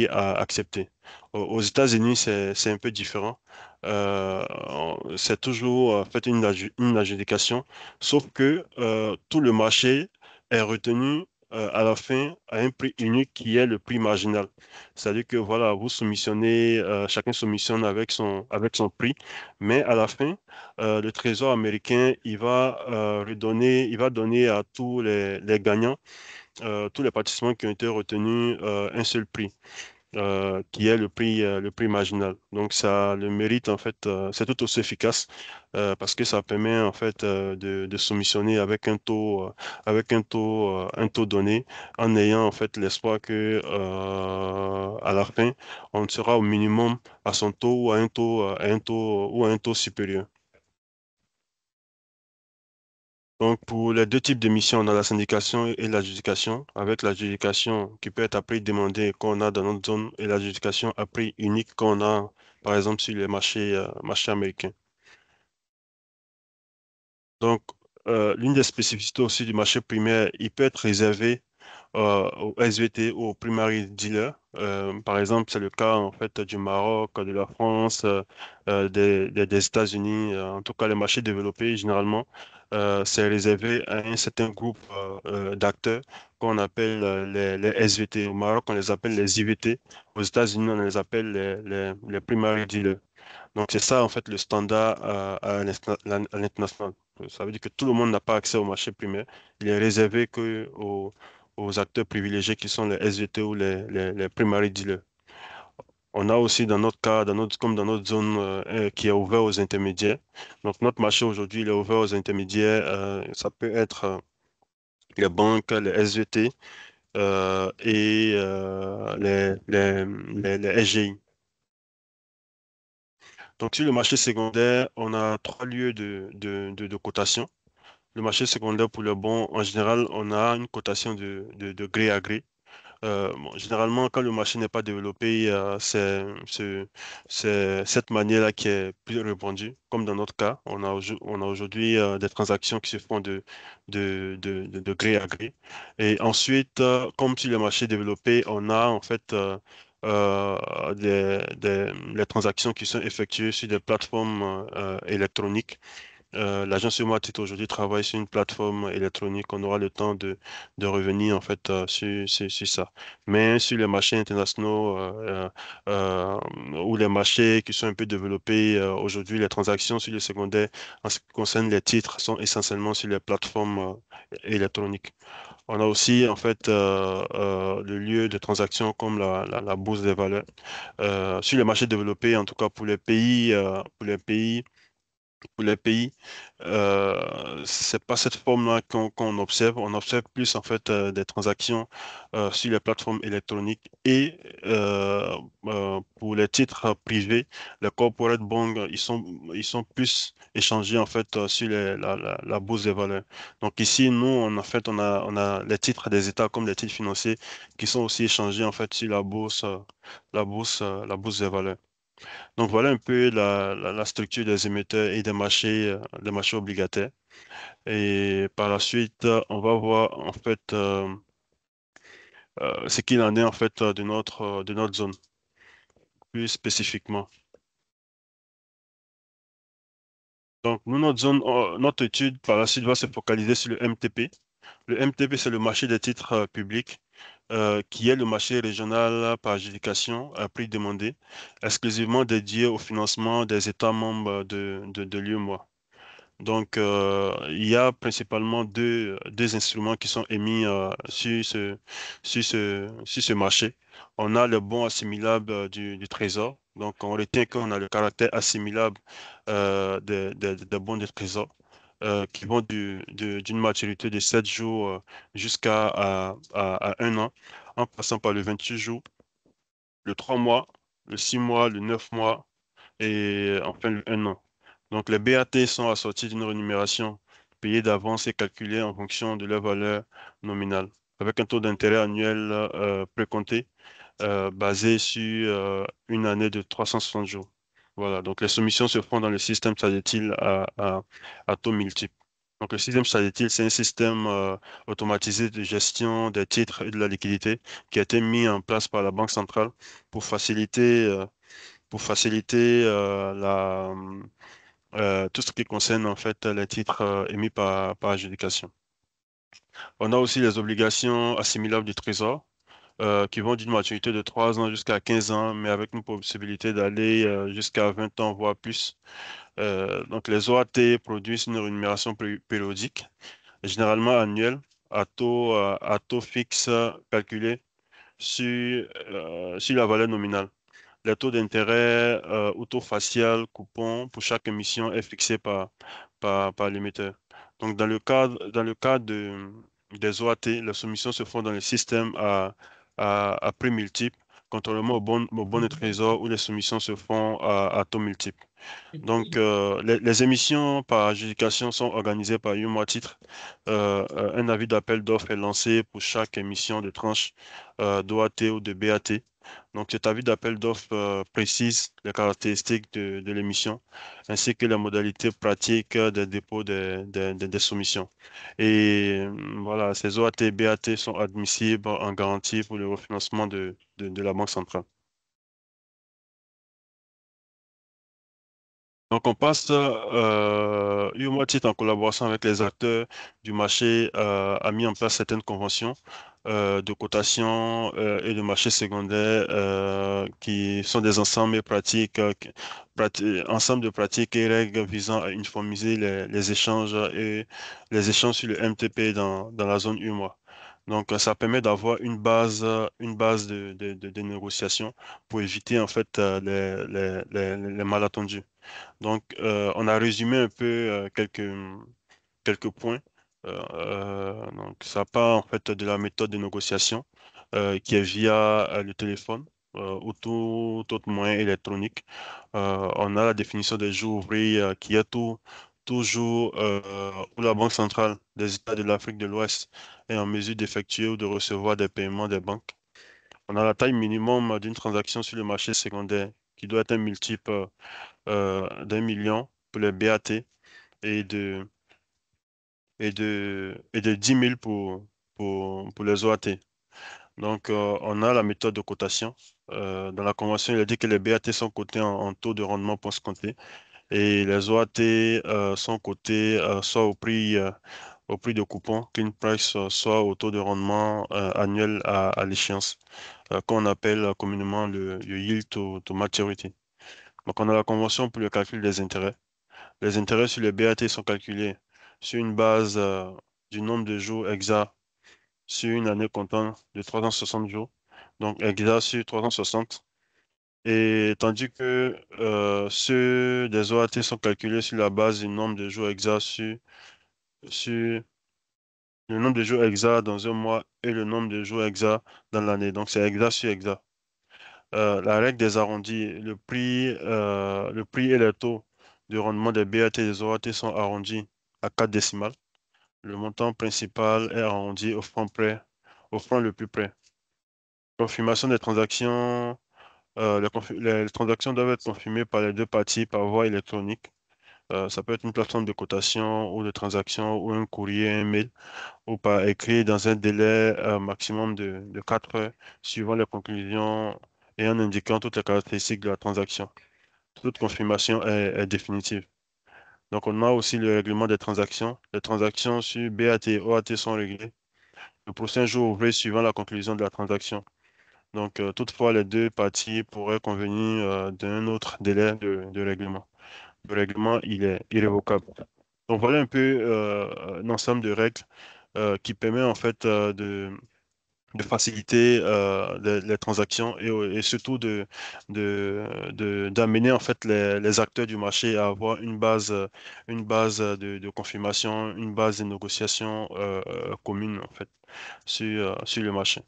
à accepter. Aux États-Unis, c'est un peu différent. C'est toujours fait une adjudication, sauf que tout le marché est retenu à la fin à un prix unique qui est le prix marginal. C'est-à-dire que voilà, vous soumissionnez, chacun soumissionne avec son prix, mais à la fin, le Trésor américain, il va donner à tous les gagnants, tous les participants qui ont été retenus, un seul prix qui est le prix marginal. Donc ça a le mérite en fait, c'est tout aussi efficace parce que ça permet en fait de soumissionner avec un taux donné, en ayant en fait l'espoir que à la fin on sera au minimum à son taux ou à un taux supérieur. Donc, pour les deux types d'émissions, on a la syndication et l'adjudication, avec l'adjudication qui peut être à prix demandé qu'on a dans notre zone et l'adjudication à prix unique qu'on a, par exemple, sur les marchés américains. Donc, l'une des spécificités aussi du marché primaire, il peut être réservé au SVT ou au primary dealer. Par exemple, c'est le cas en fait du Maroc, de la France, des États-Unis. En tout cas, les marchés développés, généralement, c'est réservé à un certain groupe d'acteurs qu'on appelle les SVT. Au Maroc, on les appelle les IVT. Aux États-Unis, on les appelle les primary dealers. Donc, c'est ça, en fait, le standard à l'international. Ça veut dire que tout le monde n'a pas accès au marché primaire. Il est réservé aux acteurs privilégiés qui sont les SVT ou les primary dealers. On a aussi dans notre cas, comme dans notre zone qui est ouvert aux intermédiaires. Donc, notre marché aujourd'hui, il est ouvert aux intermédiaires. Ça peut être les banques, les SVT et les SGI. Donc, sur le marché secondaire, on a trois lieux de cotation. Le marché secondaire pour le bon, en général, on a une cotation de gré à gré. Bon, généralement, quand le marché n'est pas développé, c'est cette manière-là qui est plus répandue. Comme dans notre cas, on a aujourd'hui des transactions qui se font de gré à gré. Et ensuite, comme sur le marché développé, on a en fait les transactions qui sont effectuées sur des plateformes électroniques L'agence Humo Titre aujourd'hui travaille sur une plateforme électronique. On aura le temps de revenir en fait sur ça. Mais sur les marchés internationaux ou les marchés qui sont un peu développés aujourd'hui, les transactions sur le secondaire en ce qui concerne les titres sont essentiellement sur les plateformes électroniques. On a aussi en fait le lieu de transaction comme la bourse des valeurs. Sur les marchés développés, en tout cas pour les pays, c'est pas cette forme-là qu'on observe. On observe plus en fait des transactions sur les plateformes électroniques et pour les titres privés, les corporate bonds, ils sont plus échangés en fait sur la bourse des valeurs. Donc ici, nous, on a les titres des États comme les titres financiers qui sont aussi échangés en fait sur la bourse des valeurs. Donc voilà un peu la structure des émetteurs et des marchés obligataires. Et par la suite, on va voir en fait ce qu'il en est en fait de notre zone plus spécifiquement. Donc nous, notre zone, notre étude par la suite va se focaliser sur le MTP. Le MTP, c'est le marché des titres publics, qui est le marché régional par adjudication à prix demandé, exclusivement dédié au financement des États membres de l'UEMOA. Donc, il y a principalement deux instruments qui sont émis sur ce marché. On a le bon assimilable du Trésor. Donc, on retient qu'on a le caractère assimilable des bons du Trésor qui vont d'une maturité de 7 jours jusqu'à à 1 an, en passant par le 28 jours, le 3 mois, le 6 mois, le 9 mois et enfin le 1 an. Donc les BAT sont assortis d'une rémunération payée d'avance et calculée en fonction de leur valeur nominale, avec un taux d'intérêt annuel précompté basé sur une année de 360 jours. Voilà, donc les soumissions se font dans le système Sagetil à taux multiple. Donc le système Sagetil, c'est un système automatisé de gestion des titres et de la liquidité qui a été mis en place par la Banque centrale pour pour faciliter tout ce qui concerne en fait les titres émis par adjudication. On a aussi les obligations assimilables du Trésor qui vont d'une maturité de 3 ans jusqu'à 15 ans, mais avec une possibilité d'aller jusqu'à 20 ans, voire plus. Donc les OAT produisent une rémunération périodique, généralement annuelle, à taux fixe calculé sur la valeur nominale. Les taux d'intérêt ou taux facial, coupon pour chaque émission est fixé par l'émetteur. Donc, dans le cadre des OAT, les soumissions se font dans le système à prix multiple, contrairement au bon de trésor où les soumissions se font à taux multiple. Donc, les émissions par adjudication sont organisées par UMA Titre. Un avis d'appel d'offres est lancé pour chaque émission de tranche d'OAT ou de BAT. Donc, cet avis d'appel d'offres précise les caractéristiques de l'émission ainsi que les modalités pratiques des dépôts des soumissions. Et voilà, ces OAT et BAT sont admissibles en garantie pour le refinancement de la Banque centrale. Donc, on passe, UMOTIT, en collaboration avec les acteurs du marché, a mis en place certaines conventions de cotation et de marché secondaire qui sont des ensembles et pratiques, ensemble de pratiques et règles visant à uniformiser les échanges sur le MTP dans la zone UMOA. Donc, ça permet d'avoir une base de négociation pour éviter en fait les malentendus. Donc, on a résumé un peu quelques points. Donc, ça part en fait de la méthode de négociation qui est via le téléphone ou tout autre moyen électronique. On a la définition des jours ouvrés qui est toujours où la Banque centrale des États de l'Afrique de l'Ouest est en mesure d'effectuer ou de recevoir des paiements des banques. On a la taille minimum d'une transaction sur le marché secondaire qui doit être un multiple d'1 million pour les BAT et de 10 000 pour les OAT. Donc, on a la méthode de cotation. Dans la convention, il a dit que les BAT sont cotés en taux de rendement post-compté et les OAT sont cotés soit au prix de coupon, clean price, soit au taux de rendement annuel à l'échéance, qu'on appelle communément le yield to maturity. Donc, on a la convention pour le calcul des intérêts. Les intérêts sur les BAT sont calculés sur une base du nombre de jours exacts sur une année comptant de 360 jours. Donc, exact sur 360. Et tandis que ceux des OAT sont calculés sur la base du nombre de jours exacts sur le nombre de jours exacts dans un mois et le nombre de jours exacts dans l'année. Donc, c'est exact sur exact. La règle des arrondis, le prix et les taux de rendement des BAT et des OAT sont arrondis à 4 décimales. Le montant principal est arrondi au franc le plus près. Confirmation des transactions. Les transactions doivent être confirmées par les deux parties par voie électronique. Ça peut être une plateforme de cotation ou de transaction ou un courrier, un mail, ou par écrit dans un délai maximum de 4 heures, suivant les conclusions et en indiquant toutes les caractéristiques de la transaction. Toute confirmation est définitive. Donc, on a aussi le règlement des transactions. Les transactions sur BAT et OAT sont réglées le prochain jour ouvré suivant la conclusion de la transaction. Donc, toutefois, les deux parties pourraient convenir d'un autre délai de règlement. Le règlement, il est irrévocable. Donc, voilà un peu un ensemble de règles qui permet en fait de faciliter les transactions et surtout d'amener en fait les acteurs du marché à avoir une base de confirmation, une base de négociation commune en fait sur le marché.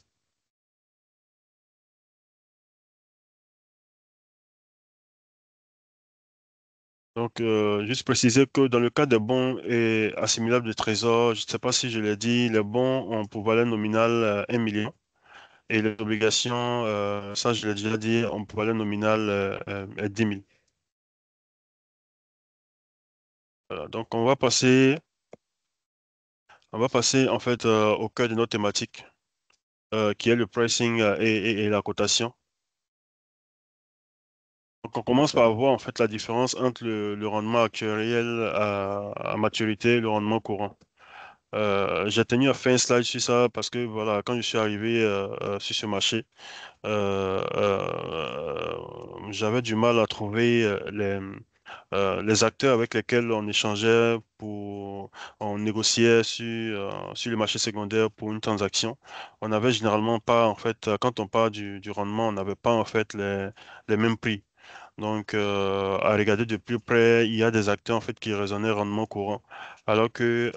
Donc, juste préciser que dans le cas des bons et assimilables de trésor, je ne sais pas si je l'ai dit, les bons ont pour valeur nominale 1 million et les obligations, ça je l'ai déjà dit, ont pour valeur nominale 10 000. Voilà, donc, on va passer en fait au cœur de notre thématique, qui est le pricing et la cotation. Donc, on commence par voir en fait la différence entre le rendement actuariel à maturité et le rendement courant. J'ai tenu à faire un slide sur ça parce que voilà, quand je suis arrivé sur ce marché, j'avais du mal à trouver les acteurs avec lesquels on échangeait on négociait sur le marché secondaire pour une transaction. On n'avait généralement pas, en fait, quand on parle du rendement, on n'avait pas, en fait, les mêmes prix. Donc, à regarder de plus près, il y a des acteurs en fait qui raisonnaient rendement courant, alors que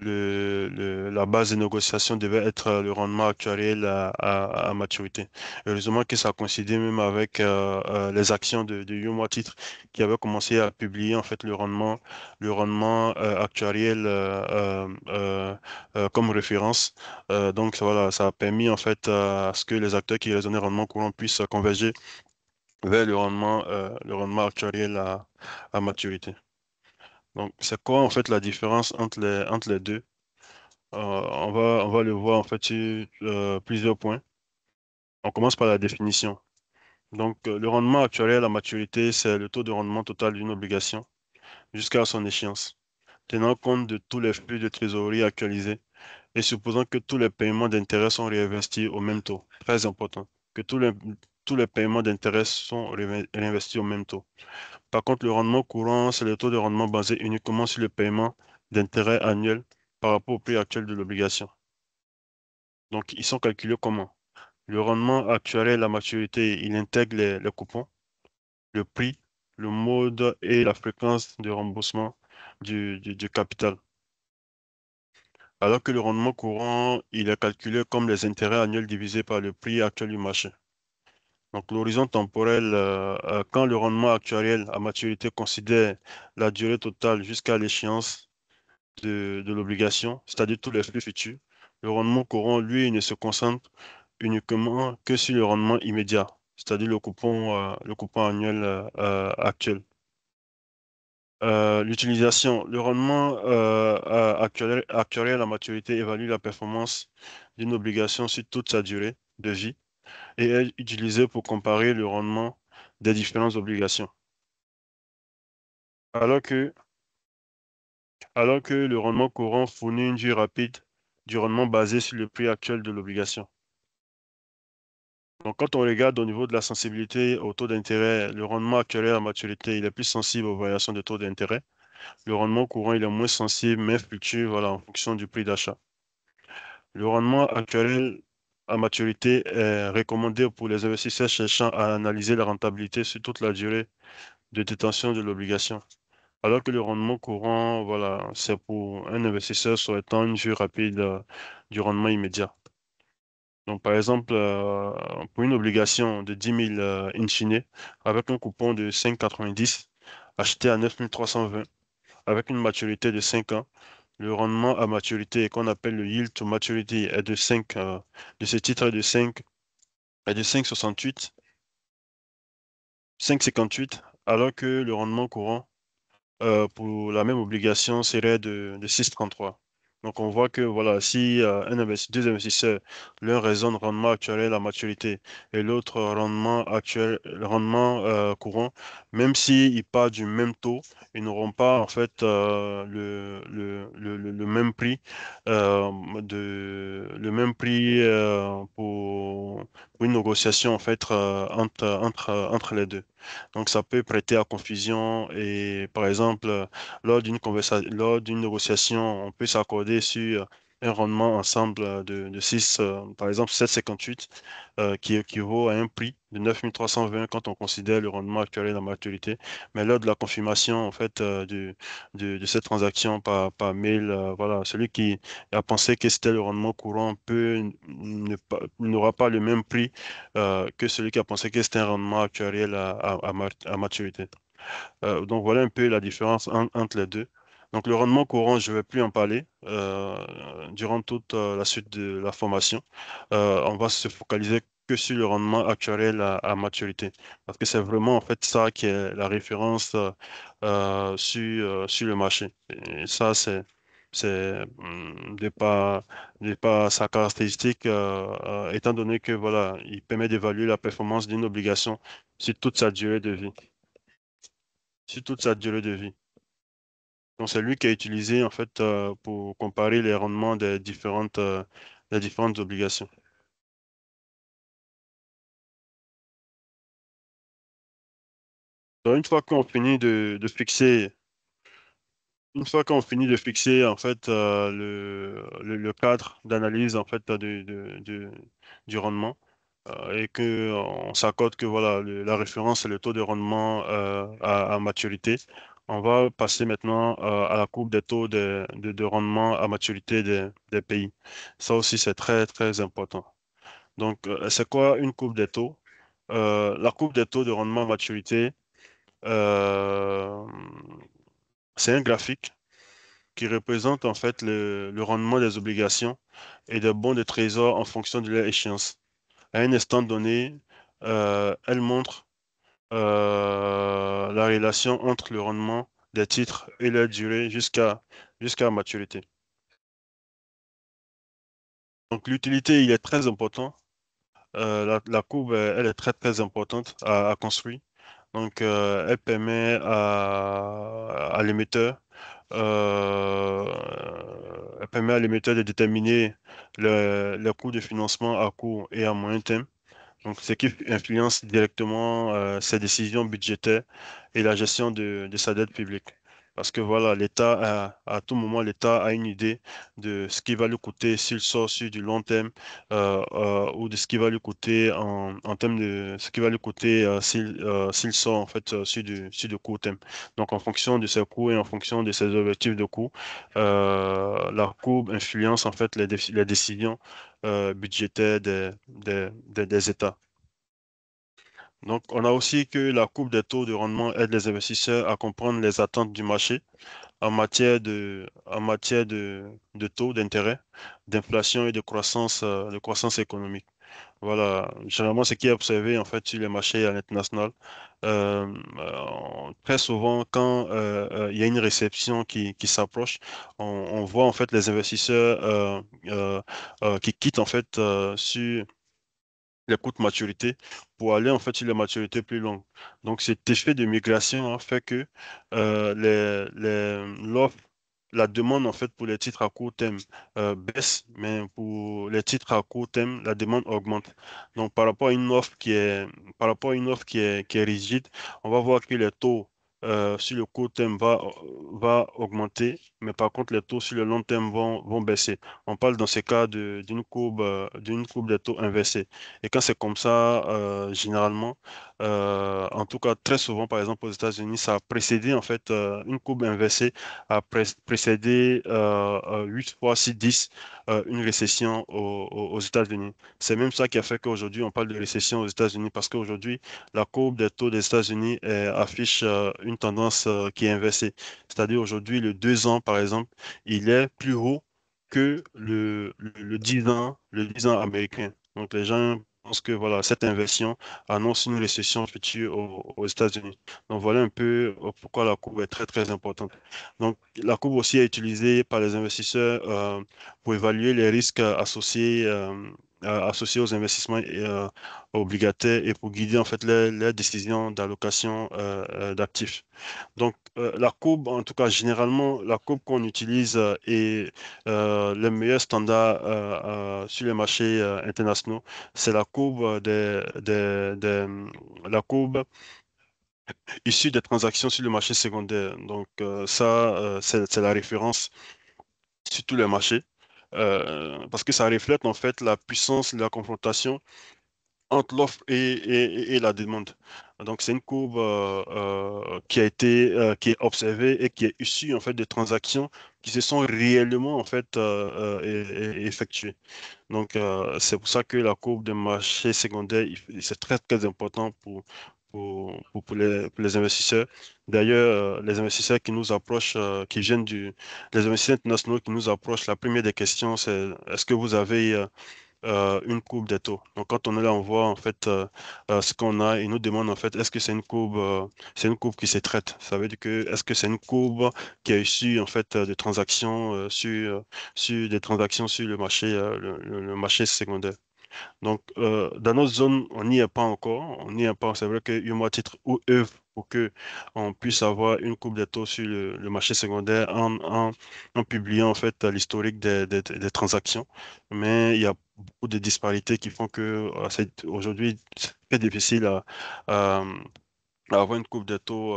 la base de négociation devait être le rendement actuariel à maturité. Heureusement que ça coïncidait même avec les actions de Yomo Titre qui avaient commencé à publier en fait le rendement actuariel comme référence. Donc voilà, ça a permis en fait à ce que les acteurs qui raisonnaient rendement courant puissent converger vers le rendement actuariel à maturité. Donc, c'est quoi en fait la différence entre les deux? On va le voir en fait sur plusieurs points. On commence par la définition. Donc, le rendement actuariel à maturité, c'est le taux de rendement total d'une obligation jusqu'à son échéance, tenant compte de tous les flux de trésorerie actualisés et supposant que tous les paiements d'intérêt sont réinvestis au même taux. Très important, que tous les paiements d'intérêt sont réinvestis au même taux. Par contre, le rendement courant, c'est le taux de rendement basé uniquement sur le paiement d'intérêt annuel par rapport au prix actuel de l'obligation. Donc, ils sont calculés comment? Le rendement actuel à maturité, il intègre les coupons, le prix, le mode et la fréquence de remboursement du capital. Alors que le rendement courant, il est calculé comme les intérêts annuels divisés par le prix actuel du marché. Donc, l'horizon temporel, quand le rendement actuel à maturité considère la durée totale jusqu'à l'échéance de l'obligation, c'est-à-dire tous les flux futurs. Le rendement courant, lui, il ne se concentre uniquement que sur le rendement immédiat, c'est-à-dire le coupon annuel actuel. L'utilisation, le rendement actuel à maturité évalue la performance d'une obligation sur toute sa durée de vie et est utilisé pour comparer le rendement des différentes obligations. Alors que, alors que le rendement courant fournit une vue rapide du rendement basé sur le prix actuel de l'obligation. Donc, quand on regarde au niveau de la sensibilité au taux d'intérêt, le rendement actuel à maturité, il est plus sensible aux variations de taux d'intérêt. Le rendement courant, il est moins sensible, mais fluctue, voilà, en fonction du prix d'achat. Le rendement actuel à maturité est recommandé pour les investisseurs cherchant à analyser la rentabilité sur toute la durée de détention de l'obligation. Alors que le rendement courant, voilà, c'est pour un investisseur souhaitant une vue rapide du rendement immédiat. Donc, par exemple, pour une obligation de 10 000 in fine, avec un coupon de 5,90, acheté à 9 320, avec une maturité de 5 ans, le rendement à maturité qu'on appelle le yield to maturity est de 5, de ce titre est de 5,68, 5,58, alors que le rendement courant pour la même obligation serait de 6,33. Donc on voit que voilà, si deux investisseurs, l'un raisonne rendement actuel à maturité et l'autre rendement actuel, le rendement courant, même s'ils partent du même taux, ils n'auront pas en fait le même prix le même prix pour une négociation en fait entre les deux. Donc, ça peut prêter à confusion et, par exemple, lors d'une négociation, on peut s'accorder sur un rendement ensemble de 6, par exemple 7,58, qui équivaut à un prix de 9 320 quand on considère le rendement actuel et la maturité. Mais lors de la confirmation, en fait, de cette transaction par mail, voilà, celui qui a pensé que c'était le rendement courant n'aura pas le même prix que celui qui a pensé que c'était un rendement actuariel à maturité. Donc voilà un peu la différence entre les deux. Donc le rendement courant, je ne vais plus en parler durant toute la suite de la formation. On va se focaliser que sur le rendement actuariel à maturité, parce que c'est vraiment en fait ça qui est la référence sur le marché. Et ça, de par sa caractéristique, étant donné que voilà, il permet d'évaluer la performance d'une obligation sur toute sa durée de vie. Sur toute sa durée de vie. Donc, c'est lui qui a utilisé, en fait, pour comparer les rendements des différentes obligations. Donc, une fois qu'on finit de fixer, en fait, le cadre d'analyse, en fait, du rendement, et que on s'accorde que, voilà, la référence, c'est le taux de rendement, à maturité, on va passer maintenant, à la courbe des taux de rendement à maturité des pays. Ça aussi, c'est très, très important. Donc, c'est quoi une courbe des taux? La courbe des taux de rendement à maturité, euh, c'est un graphique qui représente en fait le rendement des obligations et des bons de trésor en fonction de leur échéance. À un instant donné, elle montre la relation entre le rendement des titres et leur durée jusqu'à maturité. Donc l'utilité, il est très important. La courbe, elle est très très importante à construire. Donc, elle permet euh, elle permet à l'émetteur de déterminer le coût de financement à court et à moyen terme. Donc, ce qui influence directement ses décisions budgétaires et la gestion de sa dette publique. Parce que voilà, à tout moment, l'État a une idée de ce qui va lui coûter s'il sort sur du long terme, ou de ce qui va lui coûter en termes de ce qui va lui coûter s'il sort en fait sur du court terme. Donc, en fonction de ses coûts et en fonction de ses objectifs de coût, la courbe influence en fait les décisions budgétaires des États. Donc, on a aussi que la courbe des taux de rendement aide les investisseurs à comprendre les attentes du marché en matière de taux d'intérêt, d'inflation et de croissance économique. Voilà, généralement, ce qui est observé en fait sur les marchés à l'international. Très souvent, quand il y a une réception qui s'approche, on voit en fait les investisseurs qui quittent en fait sur les coûts de maturité pour aller en fait sur les maturités plus longues. Donc cet effet de migration fait que l'offre, la demande en fait pour les titres à court terme baisse, mais pour les titres à court terme, la demande augmente. Donc par rapport à une offre qui est rigide, on va voir que les taux sur le court terme va augmenter, mais par contre les taux sur le long terme vont baisser. On parle dans ce cas d'une courbe des taux inversée. Et quand c'est comme ça, généralement, en tout cas très souvent, par exemple aux États-Unis, ça a précédé en fait une courbe inversée a précédé 8 fois 6, 10 une récession aux États-Unis. C'est même ça qui a fait qu'aujourd'hui on parle de récession aux États-Unis parce qu'aujourd'hui la courbe des taux des États-Unis affiche une tendance qui est inversée. C'est-à-dire aujourd'hui le 2 ans par exemple, il est plus haut que le 10 ans, le 10 ans américain. Donc les gens pensent que voilà, cette inversion annonce une récession future aux États-Unis. Donc voilà un peu pourquoi la courbe est très très importante. Donc la courbe aussi est utilisée par les investisseurs pour évaluer les risques associés aux investissements obligataires et pour guider en fait les décisions d'allocation d'actifs. Donc, la courbe, en tout cas, généralement, la courbe qu'on utilise est le meilleur standard sur les marchés internationaux. C'est la courbe la courbe issue des transactions sur le marché secondaire. Donc, ça, c'est la référence sur tous les marchés. Parce que ça reflète en fait la puissance de la confrontation entre l'offre et la demande. Donc, c'est une courbe qui est observée et qui est issue en fait de transactions qui se sont réellement en fait effectuées. Donc, c'est pour ça que la courbe de marché secondaire, c'est très très important pour les investisseurs. D'ailleurs, les investisseurs qui nous approchent, les investisseurs internationaux qui nous approchent, la première des questions, c'est est-ce que vous avez une courbe des taux. Donc, quand on est là, on voit en fait ce qu'on a et nous demande en fait est-ce que c'est une courbe qui se traite. Ça veut dire que est-ce que c'est une courbe qui est issue en fait de transactions sur des transactions sur le marché le marché secondaire. Donc, dans notre zone, on n'y est pas encore. On n'y est pas. C'est vrai que UMA titre ou œuvre pour que on puisse avoir une coupe des taux sur le marché secondaire en publiant en fait l'historique des transactions. Mais il y a beaucoup de disparités qui font que aujourd'hui, c'est très difficile à, avoir une coupe de taux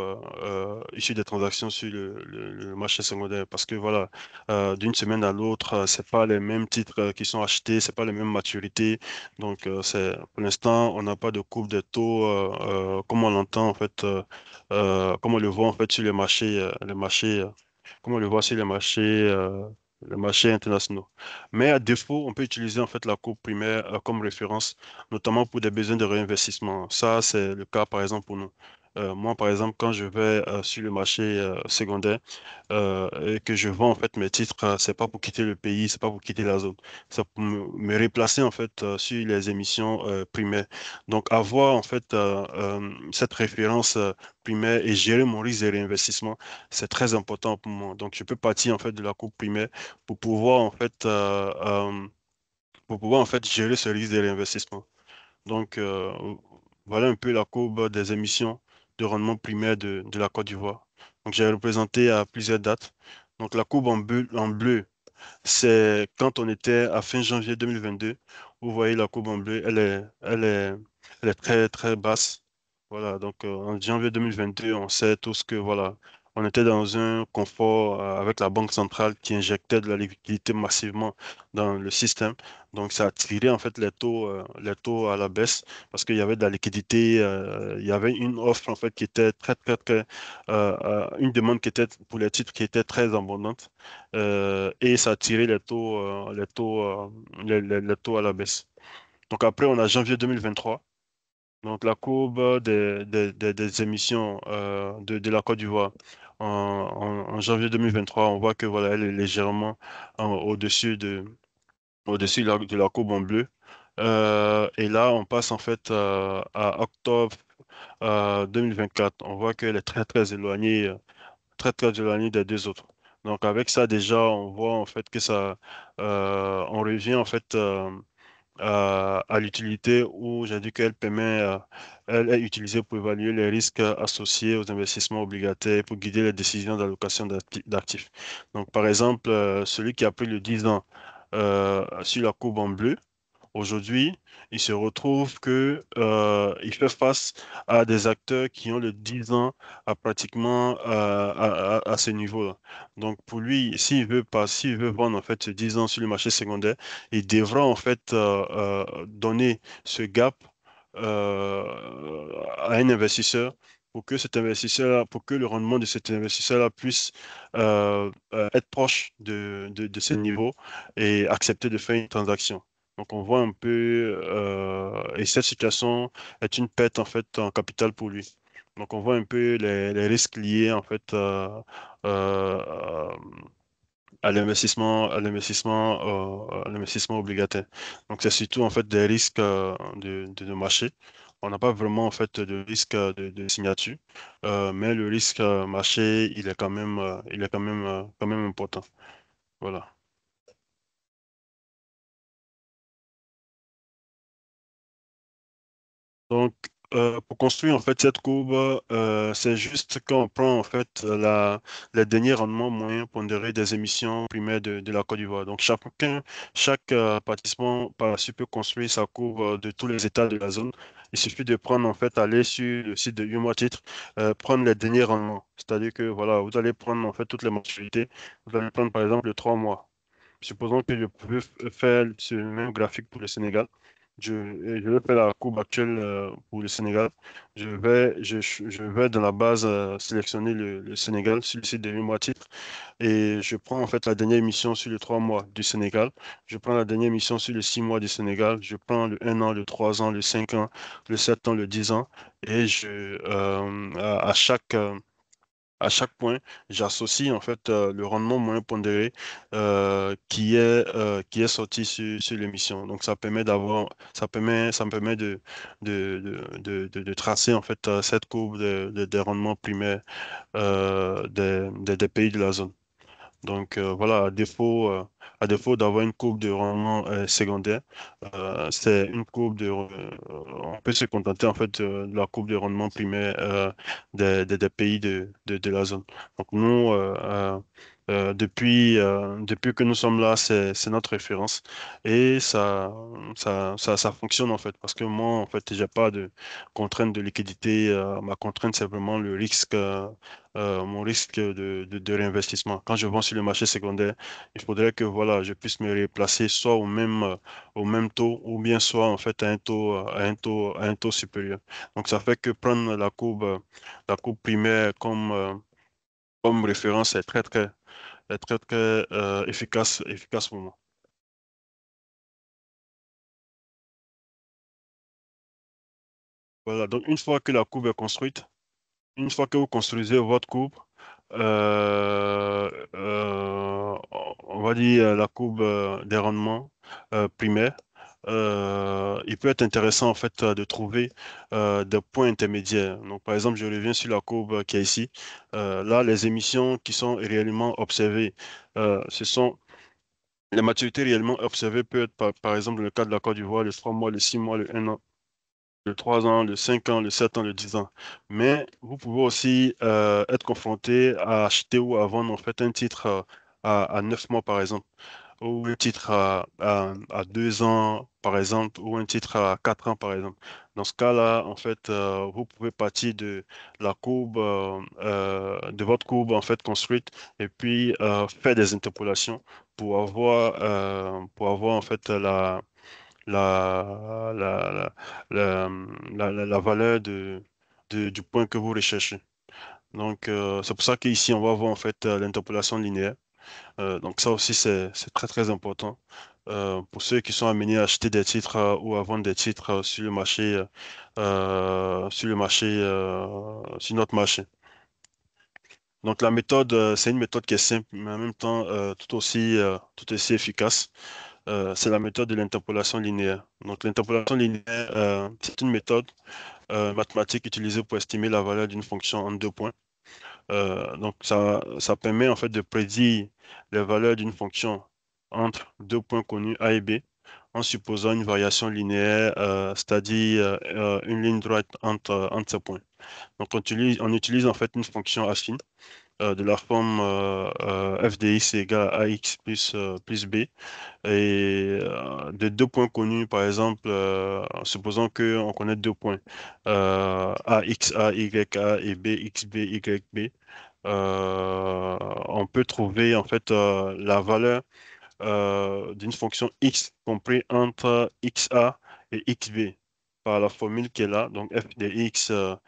issue des transactions sur le marché secondaire parce que voilà d'une semaine à l'autre c'est pas les mêmes titres qui sont achetés, c'est pas les mêmes maturités. Donc c'est pour l'instant on n'a pas de coupe de taux comme on l'entend en fait comme on le voit en fait sur les marchés comme on le voit sur les marchés internationaux. Mais à défaut, on peut utiliser en fait la courbe primaire comme référence, notamment pour des besoins de réinvestissement. Ça, c'est le cas par exemple pour nous. Moi, par exemple, quand je vais sur le marché secondaire et que je vends en fait mes titres, c'est pas pour quitter le pays, c'est pas pour quitter la zone, c'est pour me replacer en fait sur les émissions primaires. Donc, avoir en fait cette référence primaire et gérer mon risque de réinvestissement, c'est très important pour moi. Donc, je peux partir en fait de la courbe primaire pour pouvoir en fait gérer ce risque de réinvestissement. Donc, voilà un peu la courbe des émissions de rendement primaire de la Côte d'Ivoire. Donc, j'ai représenté à plusieurs dates. Donc, la courbe en bleu, c'est quand on était à fin janvier 2022. Vous voyez la courbe en bleu, elle est très, très basse. Voilà, donc en janvier 2022, on sait tous que voilà, on était dans un confort avec la Banque centrale qui injectait de la liquidité massivement dans le système. Donc, ça a tiré en fait les taux à la baisse parce qu'il y avait de la liquidité, il y avait une offre en fait qui était très, très, très, une demande qui était pour les titres qui était très abondante et ça a tiré les taux à la baisse. Donc après, on a janvier 2023. Donc la courbe des émissions de la Côte d'Ivoire en janvier 2023, on voit que voilà, elle est légèrement au-dessus de la courbe en bleu. Et là, on passe en fait à octobre 2024. On voit qu'elle est très très éloignée très très éloigné des deux autres. Donc avec ça déjà, on voit en fait que ça, on revient en fait à l'utilité où j'ai dit qu'elle permet, elle est utilisée pour évaluer les risques associés aux investissements obligataires et pour guider les décisions d'allocation d'actifs. Donc, par exemple, celui qui a pris le 10 ans sur la courbe en bleu, aujourd'hui, il se retrouve que, il fait face à des acteurs qui ont le 10 ans à pratiquement à ce niveau-là. Donc, pour lui, s'il veut pas, s'il veut vendre en fait ce 10 ans sur le marché secondaire, il devra en fait donner ce gap à un investisseur pour que cet investisseur, pour que le rendement de cet investisseur-là puisse être proche de ce niveau et accepter de faire une transaction. Donc on voit un peu, et cette situation est une perte en fait en capital pour lui. Donc on voit un peu les risques liés en fait euh, à l'investissement obligataire. Donc c'est surtout en fait des risques de marché. On n'a pas vraiment en fait de risque de signature, mais le risque marché quand même important. Voilà. Donc, pour construire en fait cette courbe, c'est juste quand on prend en fait les derniers rendements moyens pondérés des émissions primaires de la Côte d'Ivoire. Donc, chaque participant par la suite peut construire sa courbe de tous les états de la zone. Il suffit de prendre en fait, aller sur le site de UMA Titre, prendre les derniers rendements. C'est-à-dire que voilà, vous allez prendre en fait toutes les mensualités. Vous allez prendre par exemple le 3 mois. Supposons que je peux faire ce même graphique pour le Sénégal. Je vais faire la courbe actuelle pour le Sénégal. Je vais dans la base sélectionner le Sénégal sur le site de mois titre et je prends en fait la dernière émission sur les 3 mois du Sénégal. Je prends la dernière émission sur les 6 mois du Sénégal. Je prends le 1 an, le 3 ans, le 5 ans, le 7 ans, le 10 ans et à chaque point, j'associe en fait le rendement moyen pondéré qui est sorti sur l'émission. Donc ça me permet de tracer en fait cette courbe des rendements primaires des pays de la zone. Donc voilà, à défaut d'avoir une courbe de rendement secondaire, c'est une courbe on peut se contenter en fait de la courbe de rendement primaire des pays de la zone. Donc nous, depuis que nous sommes là, c'est notre référence et ça fonctionne en fait parce que moi en fait j'ai pas de contrainte de liquidité. Ma contrainte c'est vraiment le risque. Mon risque de réinvestissement. Quand je vends sur le marché secondaire, il faudrait que voilà, je puisse me replacer soit au même taux ou bien soit en fait à un taux supérieur. Donc ça fait que prendre la courbe primaire comme référence est très efficace pour moi. Voilà, donc une fois que la courbe est construite, une fois que vous construisez votre courbe, on va dire la courbe des rendements primaires, il peut être intéressant en fait de trouver des points intermédiaires. Donc par exemple, je reviens sur la courbe qui est ici. Là, les émissions qui sont réellement observées, ce sont les maturités réellement observées peut être par exemple dans le cas de la Côte d'Ivoire, le 3 mois, le 6 mois, le 1 an, le 3 ans, le 5 ans, le 7 ans, le 10 ans. Mais vous pouvez aussi être confronté à acheter ou à vendre en fait un titre à 9 mois par exemple, ou un titre à 2 ans par exemple, ou un titre à 4 ans par exemple. Dans ce cas-là, en fait, vous pouvez partir de la courbe, de votre courbe en fait construite et puis faire des interpolations pour avoir en fait la, la, la, la valeur du point que vous recherchez. Donc, c'est pour ça qu'ici, on va voir en fait l'interpolation linéaire. Donc, ça aussi, c'est très, très important pour ceux qui sont amenés à acheter des titres ou à vendre des titres sur notre marché. Donc, la méthode, c'est une méthode qui est simple, mais en même temps tout aussi efficace. C'est la méthode de l'interpolation linéaire. Donc, l'interpolation linéaire, c'est une méthode mathématique utilisée pour estimer la valeur d'une fonction en 2 points. Donc, ça permet en fait de prédire les valeurs d'une fonction entre 2 points connus A et B en supposant une variation linéaire, c'est-à-dire une ligne droite entre ces points. Donc, on utilise en fait une fonction affine de la forme f de x égale à ax plus b. Et de deux points connus, par exemple, supposons qu'on connaît deux points, axa, ya et bxb, yb, on peut trouver en fait la valeur d'une fonction x compris entre xa et xb par la formule qui est là. Donc f de x ça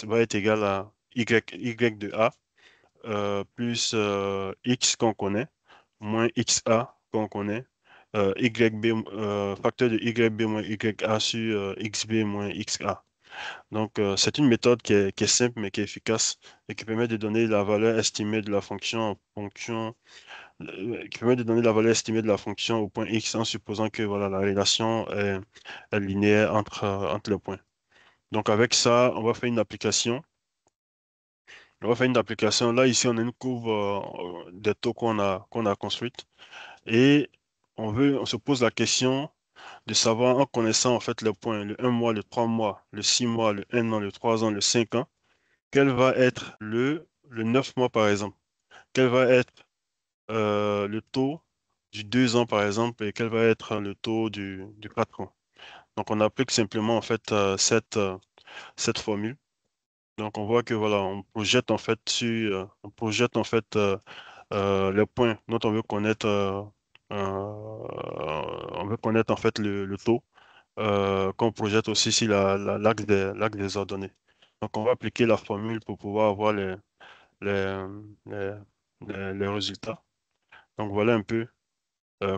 va être égal à y de a plus x qu'on connaît, moins xa qu'on connaît, facteur de yb moins ya sur xb moins xa. Donc, c'est une méthode qui est simple mais qui est efficace et qui permet de donner la valeur estimée de la fonction en fonction, qui permet de donner la valeur estimée de la fonction au point x en supposant que voilà, la relation est linéaire entre les points. Donc, avec ça, on va faire une application. On va faire une application. Là, ici, on a une courbe des taux qu'on a construite. Et on se pose la question de savoir, en connaissant en fait les points, le 1 mois, le 3 mois, le 6 mois, le 1 an, le 3 ans, le 5 ans, quel va être le 9 mois par exemple? Quel va être le taux du 2 ans par exemple et quel va être le taux du 4 ans? Donc on applique simplement en fait cette formule. Donc on voit que voilà, on projette en fait les points dont on veut connaître en fait le taux qu'on projette aussi sur l'axe des ordonnées. Donc on va appliquer la formule pour pouvoir avoir les, les, les résultats. Donc voilà un peu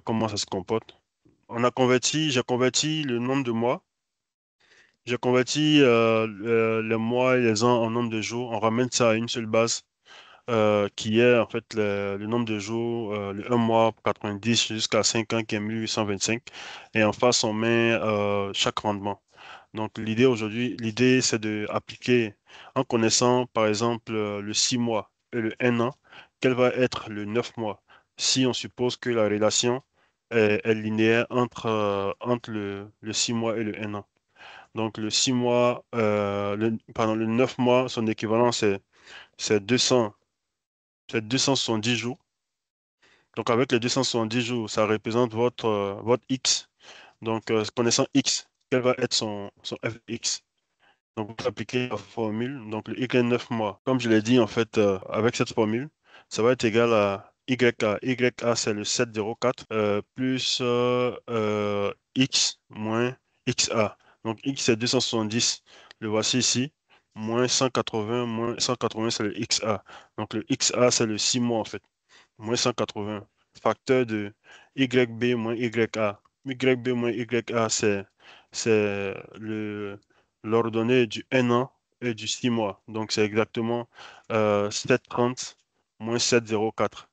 comment ça se comporte. J'ai converti le nombre de mois, j'ai converti les mois et les ans en nombre de jours. On ramène ça à une seule base qui est en fait le nombre de jours, le 1 mois 90 jusqu'à 5 ans qui est 1825. Et en face, on met chaque rendement. Donc l'idée c'est de appliquer en connaissant par exemple le 6 mois et le 1 an, quel va être le 9 mois si on suppose que la relation est linéaire entre le 6 mois et le 1 an. Donc le 6 mois, pardon, le 9 mois, son équivalent c'est 200, c'est 270 jours. Donc avec les 270 jours, ça représente votre X. Donc connaissant X, quel va être son Fx? Donc, vous appliquez la formule, donc le y 9 mois. Comme je l'ai dit, en fait, avec cette formule, ça va être égal à YA. YA, c'est le 704 plus X moins XA. Donc, X, c'est 270. Le voici ici. Moins 180, moins 180, c'est le XA. Donc, le XA, c'est le 6 mois, en fait. Moins 180. Facteur de YB moins YA. YB moins YA, c'est l'ordonnée du 1 an et du 6 mois. Donc, c'est exactement 730 moins 704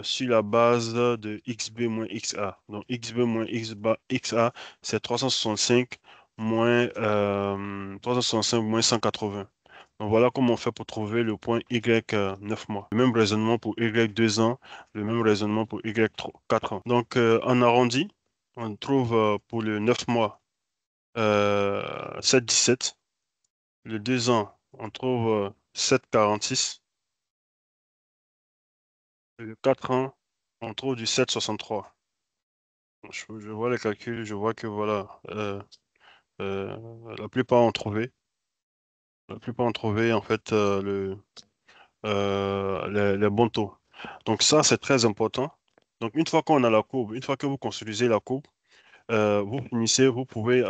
sur la base de XB moins XA. Donc, XB moins XA, c'est 365 moins 180. Donc, voilà comment on fait pour trouver le point Y 9 mois. Le même raisonnement pour Y 2 ans, le même raisonnement pour Y 4 ans. Donc, en arrondi, on trouve pour le 9 mois 7,17. Le 2 ans, on trouve 7,46. Et le 4 ans, on trouve du 7,63. Je vois les calculs, je vois que voilà, la plupart ont trouvé. La plupart ont trouvé en fait les bons taux. Donc ça, c'est très important. Donc une fois qu'on a la courbe, une fois que vous construisez la courbe, vous pouvez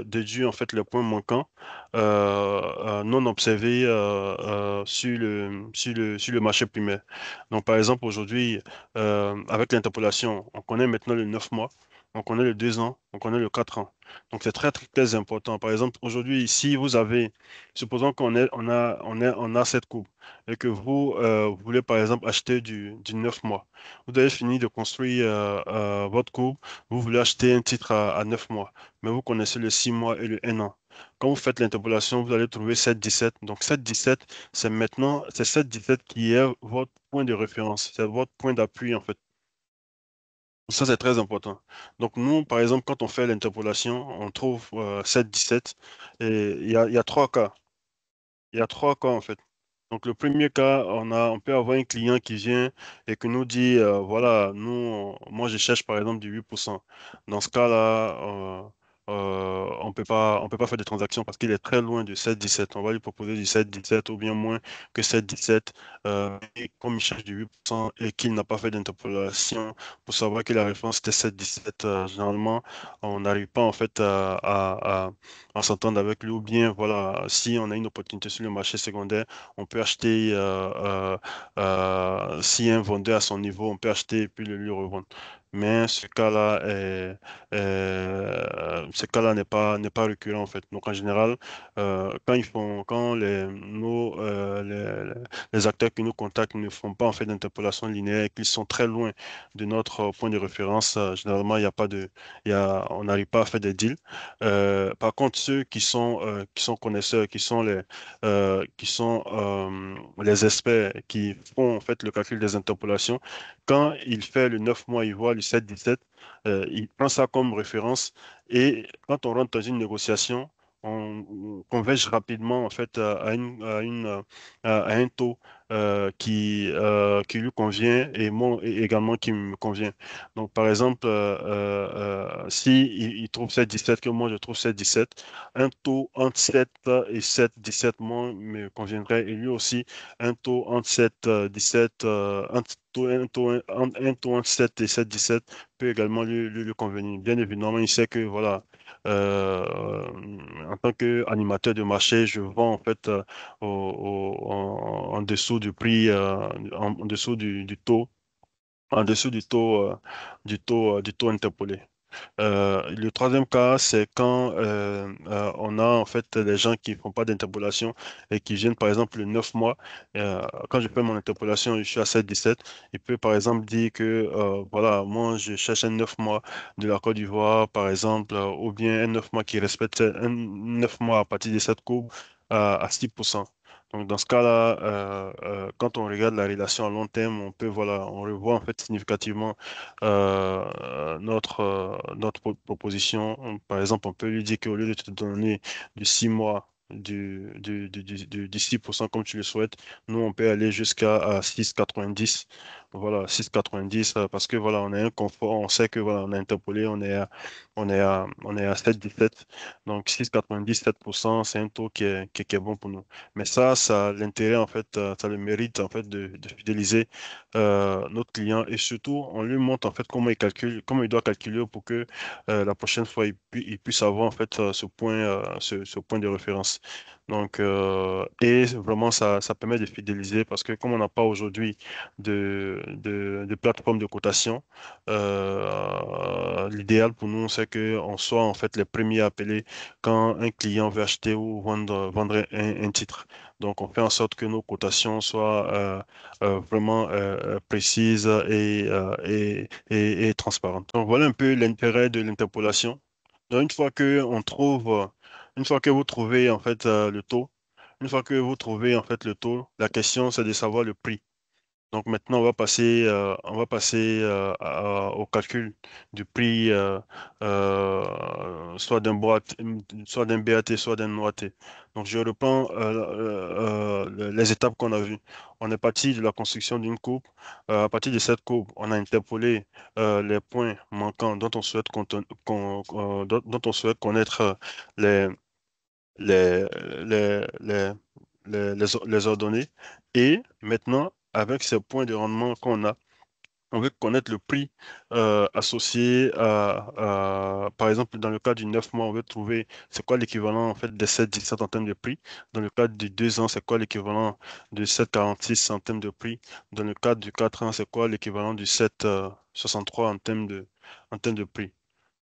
déduire en fait les points manquants non observés sur le marché primaire. Donc par exemple aujourd'hui, avec l'interpolation, on connaît maintenant le 9 mois, on connaît le 2 ans, on connaît le 4 ans. Donc c'est très très très important. Par exemple aujourd'hui, si vous avez, supposons on a cette courbe et que vous voulez par exemple acheter du 9 mois, vous avez fini de construire votre courbe, vous voulez acheter un titre à 9 mois, mais vous connaissez le 6 mois et le 1 an. Quand vous faites l'interpolation, vous allez trouver 7,17. Donc 7,17, c'est 7,17 qui est votre point de référence, c'est votre point d'appui en fait. Ça, c'est très important. Donc, nous, par exemple, quand on fait l'interpolation, on trouve 7-17 et il y a trois cas. Il y a trois cas en fait. Donc le premier cas, on peut avoir un client qui vient et qui nous dit, voilà, moi je cherche par exemple du 8%. Dans ce cas-là, on peut pas faire de transaction parce qu'il est très loin du 7-17. On va lui proposer du 7-17 ou bien moins que 7-17. Et comme il cherche du 8% et qu'il n'a pas fait d'interpolation pour savoir que la référence était 7-17, généralement, on n'arrive pas en fait à s'entendre avec lui, ou bien voilà, si on a une opportunité sur le marché secondaire, on peut acheter, si un vendeur à son niveau, on peut acheter et puis le lui revendre. Mais ce cas-là n'est pas récurrent en fait. Donc en général, quand les acteurs qui nous contactent ne font pas en fait d'interpolation linéaire et qu'ils sont très loin de notre point de référence, généralement il n'y a pas de, on n'arrive pas à faire des deals. Par contre, ceux qui sont connaisseurs, qui sont les experts qui font en fait le calcul des interpolations, quand il fait le 9 mois, il voit le 7-17, il prend ça comme référence et quand on rentre dans une négociation, on converge rapidement en fait à un taux qui lui convient et moi et également qui me convient. Donc, par exemple, si il trouve 7,17 que moi je trouve 7,17, un taux entre 7 et 7,17 moi me conviendrait et lui aussi un taux entre 7, 17, un taux entre 7 et 7,17 peut également lui convenir. Bien évidemment, il sait que voilà, en tant qu'animateur de marché, je vends en fait en dessous du prix, en dessous du taux en dessous du taux interpolé. Le troisième cas, c'est quand on a en fait des gens qui font pas d'interpolation et qui viennent par exemple le 9 mois. Quand je fais mon interpolation, je suis à 7-17. Il peut par exemple dire que voilà, moi je cherche un 9 mois de la Côte d'Ivoire par exemple, ou bien un 9 mois qui respecte un 9 mois à partir de cette courbe à 6%. Donc dans ce cas-là, quand on regarde la relation à long terme, voilà, on revoit en fait significativement notre proposition. Par exemple, on peut lui dire qu'au lieu de te donner du 6 mois, du 6% comme tu le souhaites, nous, on peut aller jusqu'à 6,90. Voilà, 6,90 parce que voilà, on a un confort, on sait que voilà, on a interpolé, on est à 7,17. Donc 6,90, 7%, c'est un taux qui est bon pour nous. Mais ça a l'intérêt en fait, ça a le mérite en fait de fidéliser notre client et surtout on lui montre en fait comment il doit calculer pour que la prochaine fois il puisse avoir en fait ce point de référence. Donc et vraiment ça permet de fidéliser parce que comme on n'a pas aujourd'hui de plateforme de cotation, l'idéal pour nous c'est que on soit en fait les premiers appelés quand un client veut acheter ou vendre un titre. Donc on fait en sorte que nos cotations soient vraiment précise et transparente. Donc voilà un peu l'intérêt de l'interpolation. Donc une fois que vous trouvez en fait le taux, une fois que vous trouvez en fait le taux, la question c'est de savoir le prix. Donc maintenant, on va passer au calcul du prix, soit d'un BAT, soit d'un OAT. Donc je reprends les étapes qu'on a vues. On est parti de la construction d'une courbe. À partir de cette courbe, on a interpolé les points manquants dont on souhaite connaître les, les, les, les, les ordonnées. Et maintenant, avec ces points de rendement qu'on a, on veut connaître le prix associé par exemple, dans le cas du 9 mois, on veut trouver c'est quoi l'équivalent en fait des 7,17 en termes de prix. Dans le cadre du 2 ans, c'est quoi l'équivalent de 7,46 en termes de prix. Dans le cadre du 4 ans, c'est quoi l'équivalent du 7,63 en termes de prix.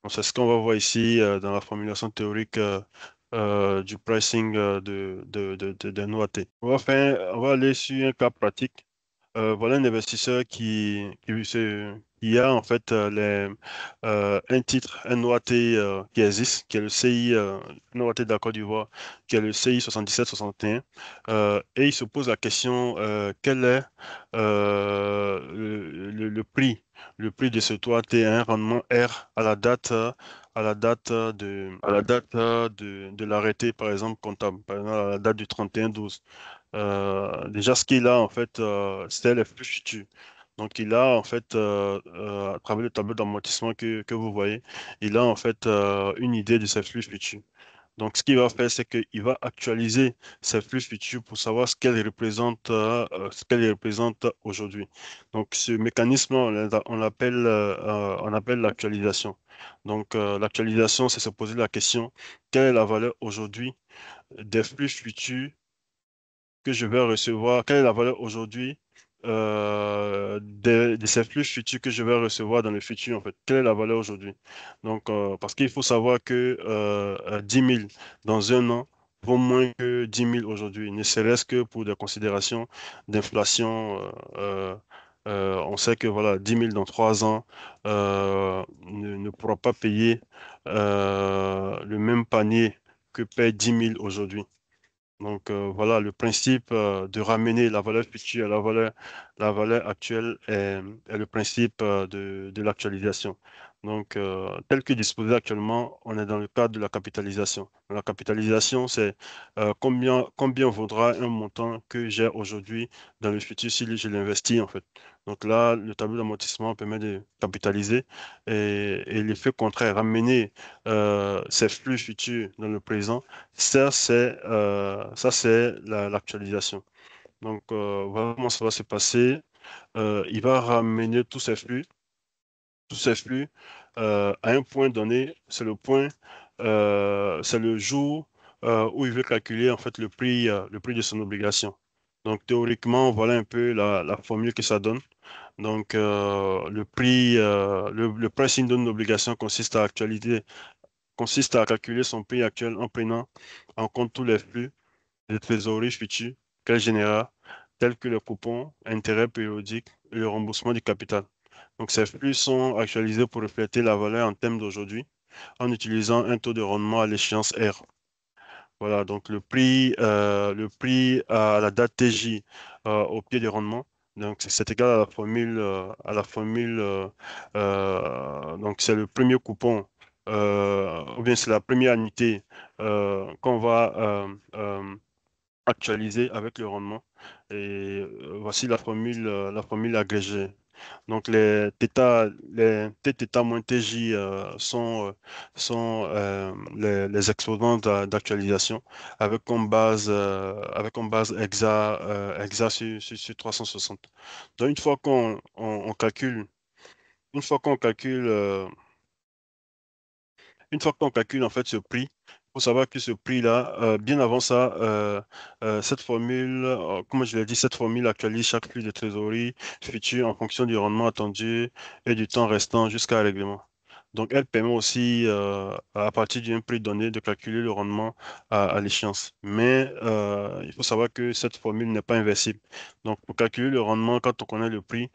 Donc, c'est ce qu'on va voir ici dans la formulation théorique du pricing d'un OAT. On va aller sur un cas pratique. Voilà un investisseur qui a en fait un titre, un OAT qui existe, qui est le CI, un OAT de la Côte d'Ivoire, qui est le CI 77-61. Et il se pose la question, quel est le prix le prix de ce taux a été un rendement R à la date de l'arrêté, par exemple, comptable, par exemple, à la date du 31/12. Déjà, ce qu'il a, en fait, c'est les flux futurs. Donc, il a, en fait, à travers le tableau d'amortissement que vous voyez, il a, en fait, une idée de ses flux futurs. Donc, ce qu'il va faire, c'est qu'il va actualiser ses flux futurs pour savoir ce qu'elle représente aujourd'hui. Donc, ce mécanisme, on appelle l'actualisation. Donc, l'actualisation, c'est se poser la question, quelle est la valeur aujourd'hui des flux futurs que je vais recevoir, quelle est la valeur aujourd'hui de ces flux futurs que je vais recevoir dans le futur, en fait. Quelle est la valeur aujourd'hui? Donc, parce qu'il faut savoir que 10 000 dans un an vaut moins que 10 000 aujourd'hui, ne serait-ce que pour des considérations d'inflation. On sait que voilà, 10 000 dans 3 ans ne pourra pas payer le même panier que paie 10 000 aujourd'hui. Donc voilà, le principe de ramener la valeur future à la valeur actuelle est le principe de l'actualisation. Donc tel que disposé actuellement, on est dans le cadre de la capitalisation. La capitalisation, c'est combien vaudra un montant que j'ai aujourd'hui dans le futur si je l'investis en fait. Donc là, le tableau d'amortissement permet de capitaliser et l'effet contraire, ramener ces flux futurs dans le présent ça, c'est l'actualisation. Donc, voilà comment ça va se passer. Il va ramener tous ces flux à un point donné. C'est le jour où il veut calculer en fait le prix de son obligation. Donc, théoriquement, voilà un peu la formule que ça donne. Donc, le pricing d'une obligation consiste à calculer son prix actuel en prenant en compte tous les flux de trésorerie futurs qu'elle générera, tels que le coupon, intérêt périodique et le remboursement du capital. Donc, ces flux sont actualisés pour refléter la valeur en termes d'aujourd'hui en utilisant un taux de rendement à l'échéance R. Voilà, donc le prix à la date TJ au pied du rendement. Donc, c'est égal à la formule, donc c'est le premier coupon, ou bien c'est la première annuité qu'on va actualiser avec le rendement. Et voici la formule agrégée. Donc, les T moins TJ sont les exposants d'actualisation avec comme base hexa sur 360. Donc, on calcule, une fois qu'on calcule une fois qu'on calcule en fait ce prix, il faut savoir que ce prix-là, bien avant ça, cette formule, comme je l'ai dit, cette formule actualise chaque flux de trésorerie futur en fonction du rendement attendu et du temps restant jusqu'à règlement. Donc, elle permet aussi, à partir d'un prix donné, de calculer le rendement à l'échéance. Mais il faut savoir que cette formule n'est pas inversible. Donc, pour calculer le rendement, quand on connaît le prix,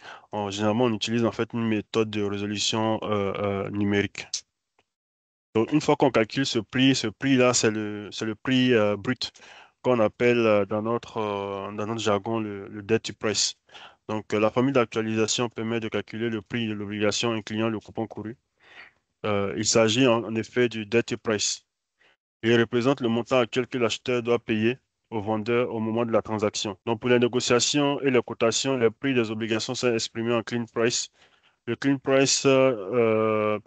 généralement, on utilise en fait une méthode de résolution numérique. Donc, une fois qu'on calcule ce prix-là, c'est le prix brut qu'on appelle dans notre jargon le debt to price. Donc, la formule d'actualisation permet de calculer le prix de l'obligation incluant le coupon couru. Il s'agit en effet du debt to price. Il représente le montant actuel que l'acheteur doit payer au vendeur au moment de la transaction. Donc, pour les négociations et les cotations, les prix des obligations sont exprimés en clean price. Le clean price,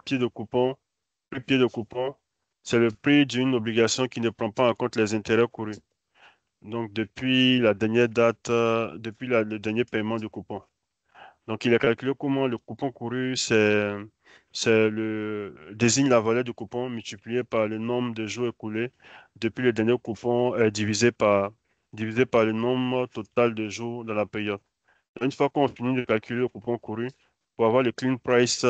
pied de coupon, le pied de coupon, c'est le prix d'une obligation qui ne prend pas en compte les intérêts courus. Donc, depuis la dernière date, depuis le dernier paiement du coupon. Donc, il est calculé comment le coupon couru, désigne la valeur du coupon multiplié par le nombre de jours écoulés depuis le dernier coupon divisé par le nombre total de jours dans la période. Une fois qu'on finit de calculer le coupon couru, pour avoir le clean price,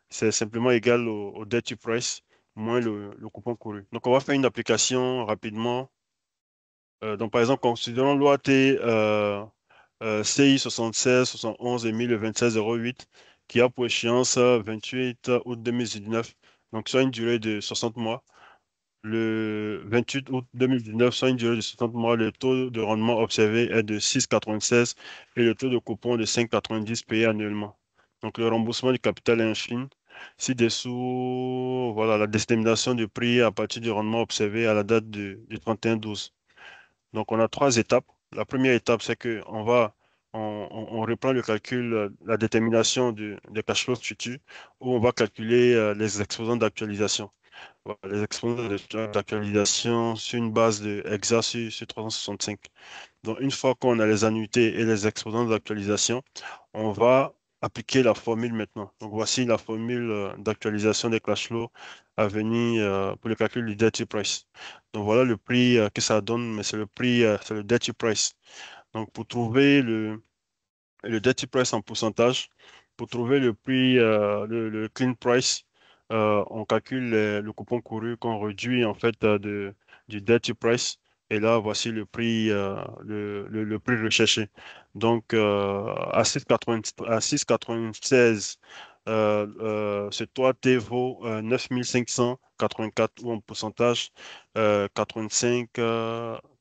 c'est simplement égal au dirty price moins le coupon couru. Donc, on va faire une application rapidement. Donc, par exemple, considérons l'OAT CI 76 71 émis le 27/08 qui a pour échéance 28 août 2019, donc soit une durée de 60 mois. Le 28 août 2019, sur une durée de 60 mois, le taux de rendement observé est de 6,96 et le taux de coupon de 5,90 payé annuellement. Donc, le remboursement du capital est infime. Ci-dessous, voilà, la détermination du prix à partir du rendement observé à la date du 31/12. Donc, on a trois étapes. La première étape, c'est que on reprend le calcul, la détermination des cash flows futurs, où on va calculer les exposants d'actualisation. Voilà, les exposants d'actualisation sur une base de exa sur 365. Donc, une fois qu'on a les annuités et les exposants d'actualisation, on va appliquer la formule maintenant. Donc, voici la formule d'actualisation des cash flows à venir pour le calcul du dirty price. Donc, voilà le prix que ça donne, mais c'est le prix, c'est le dirty price. Donc, pour trouver le dirty price en pourcentage, pour trouver le prix, le clean price, on calcule le coupon couru qu'on réduit en fait du dirty price. Et là, voici le prix, le prix recherché. Donc, à 6,80 à 6,96, ce taux T vaut 9584 ou en pourcentage 85,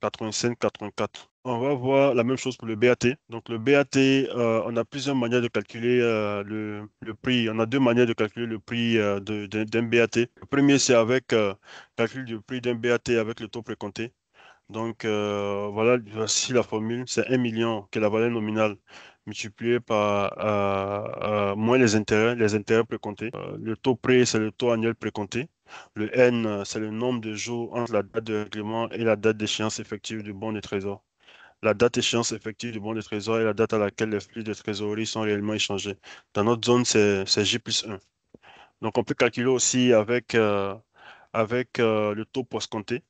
85, 84. On va voir la même chose pour le BAT. Donc le BAT, on a plusieurs manières de calculer le prix. On a deux manières de calculer le prix d'un BAT. Le premier, c'est avec calcul du prix d'un BAT avec le taux précompté. Donc voilà, voici la formule. C'est 1 million qui est la valeur nominale multiplié par moins les intérêts précomptés. Le taux pré, c'est le taux annuel précompté. Le N, c'est le nombre de jours entre la date de règlement et la date d'échéance effective du bon de trésor. La date échéance effective du bon de trésor est la date à laquelle les flux de trésorerie sont réellement échangés. Dans notre zone, c'est J+1. Donc, on peut calculer aussi avec le taux post-compté.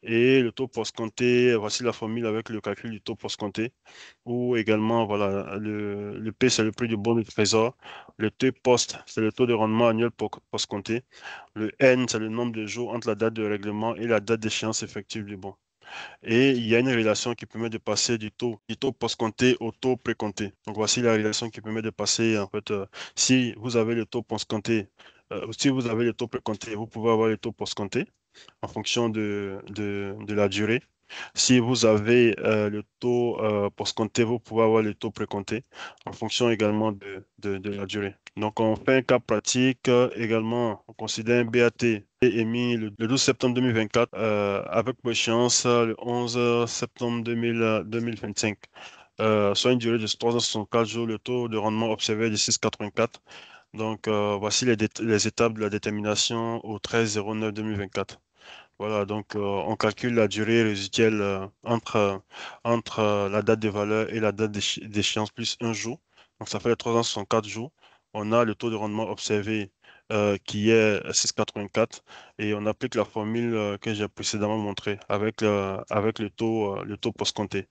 Et le taux post-compté, voici la formule avec le calcul du taux post-compté. Ou également, voilà, le P, c'est le prix du bon de trésor. Le T post, c'est le taux de rendement annuel post-compté. Le N, c'est le nombre de jours entre la date de règlement et la date d'échéance effective du bon. Et il y a une relation qui permet de passer du taux post-compté au taux pré-compté. Donc voici la relation qui permet de passer, en fait, si vous avez le taux post-compté, si vous avez le taux pré-compté, vous pouvez avoir le taux post-compté en fonction de la durée. Si vous avez le taux post-compté, vous pouvez avoir le taux précompté en fonction également de la durée. Donc, on fait un cas pratique également. On considère un BAT émis le 12 septembre 2024 avec pour échéance le 11 septembre 2025. Soit une durée de 364 jours, le taux de rendement observé est de 6,84. Donc, voici les étapes de la détermination au 13/09/2024. Voilà, donc on calcule la durée résiduelle entre la date de valeur et la date d'échéance plus un jour. Donc ça fait les 364 jours. On a le taux de rendement observé qui est 6,84 et on applique la formule que j'ai précédemment montrée avec le taux post-compté.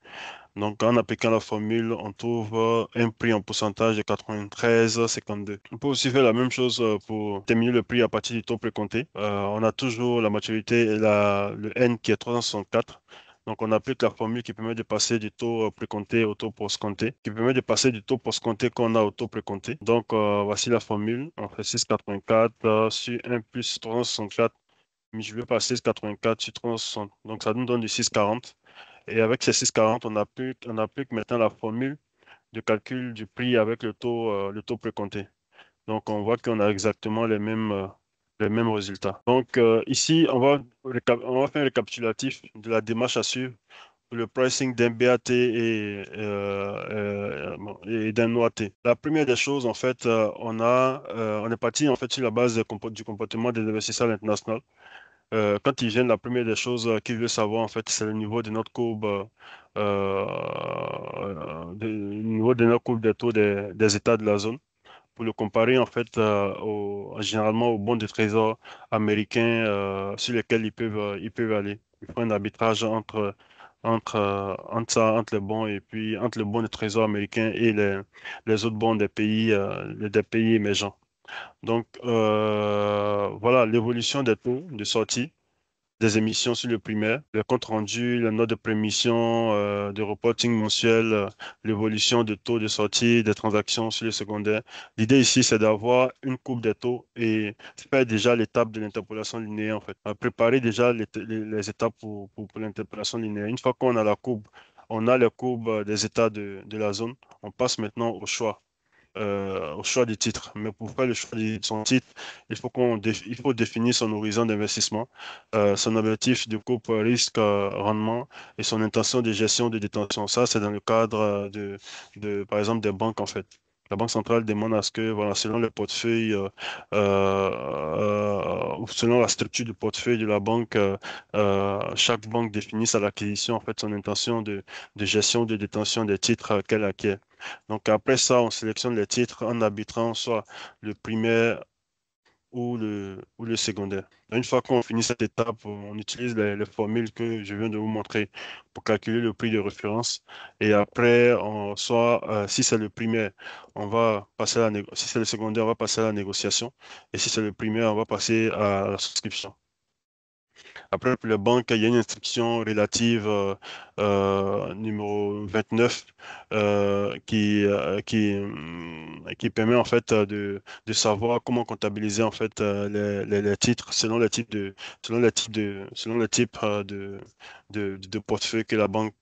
Donc, en appliquant la formule, on trouve un prix en pourcentage de 93,52. On peut aussi faire la même chose pour déterminer le prix à partir du taux précompté. On a toujours la maturité et le N qui est 364. Donc, on applique la formule qui permet de passer du taux précompté au taux post-compté, qui permet de passer du taux post-compté qu'on a au taux précompté. Donc, voici la formule. On fait 6,84 sur 1 plus 364. Mais je vais passer 6,84 sur 360. Donc, ça nous donne du 6,40. Et avec ces 6,40, on applique maintenant la formule de calcul du prix avec le taux précompté. Donc, on voit qu'on a exactement les mêmes résultats. Donc, ici, on va faire un récapitulatif de la démarche à suivre pour le pricing d'un BAT bon, et d'un OAT. La première des choses, en fait, on est parti en fait sur la base du comportement des investisseurs internationaux. Quand ils viennent, la première des choses qu'ils veulent savoir, en fait, c'est le niveau de notre courbe, le niveau de notre courbe des taux des États de la zone, pour le comparer, en fait, généralement aux bons de trésor américains sur lesquels ils peuvent aller. Ils font un arbitrage entre les bons et puis entre le bon de trésor américain et les autres bons des pays émergents. Donc, voilà l'évolution des taux de sortie des émissions sur le primaire, le compte rendu, la note de prémission, de reporting mensuel, l'évolution de taux de sortie des transactions sur le secondaire. L'idée ici, c'est d'avoir une courbe des taux et faire déjà l'étape de l'interpolation linéaire, en fait. Préparer déjà les étapes pour l'interpolation linéaire. Une fois qu'on a la courbe, on a les courbes des états de la zone, on passe maintenant au choix. au choix des titres. Mais pour faire le choix de son titre, il faut définir son horizon d'investissement, son objectif de coupe risque rendement et son intention de gestion de détention. Ça, c'est dans le cadre par exemple, des banques, en fait. La Banque centrale demande à ce que, voilà, selon le portefeuille, ou selon la structure du portefeuille de la banque, chaque banque définisse à l'acquisition, en fait, son intention de gestion de détention des titres qu'elle acquiert. Donc après ça, on sélectionne les titres en arbitrant soit le primaire ou le secondaire. Une fois qu'on finit cette étape, on utilise les formules que je viens de vous montrer pour calculer le prix de référence. Et après, si c'est le primaire, on va passer si c'est le secondaire, on va passer à la négociation. Et si c'est le primaire, on va passer à la souscription. Après, pour les banques, il y a une instruction relative numéro 29 qui permet en fait de savoir comment comptabiliser en fait les titres selon les types de portefeuille que la banque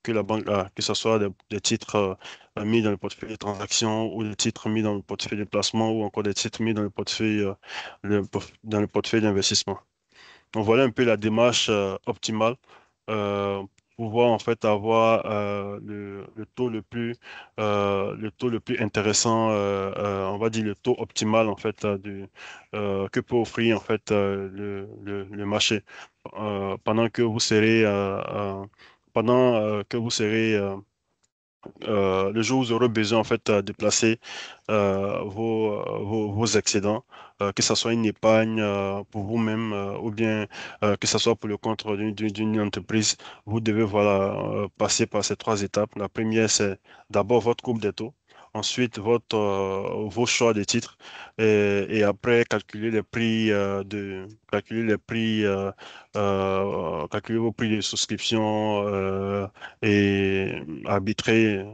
a, que ce soit des titres mis dans le portefeuille de transaction ou des titres mis dans le portefeuille de placement ou encore des titres mis dans le portefeuille dans le portefeuille d'investissement. Donc voilà un peu la démarche optimale euh, pour pouvoir en fait avoir le taux le plus intéressant, on va dire le taux optimal en fait que peut offrir en fait le marché pendant que vous serez que vous serez le jour où vous aurez besoin en fait de placer vos excédents, que ce soit une épargne pour vous-même ou bien que ce soit pour le compte d'une entreprise, vous devez voilà, passer par ces trois étapes. La première, c'est d'abord votre courbe des taux. Ensuite, vos choix de titres et après calculer vos prix de souscription et arbitrer,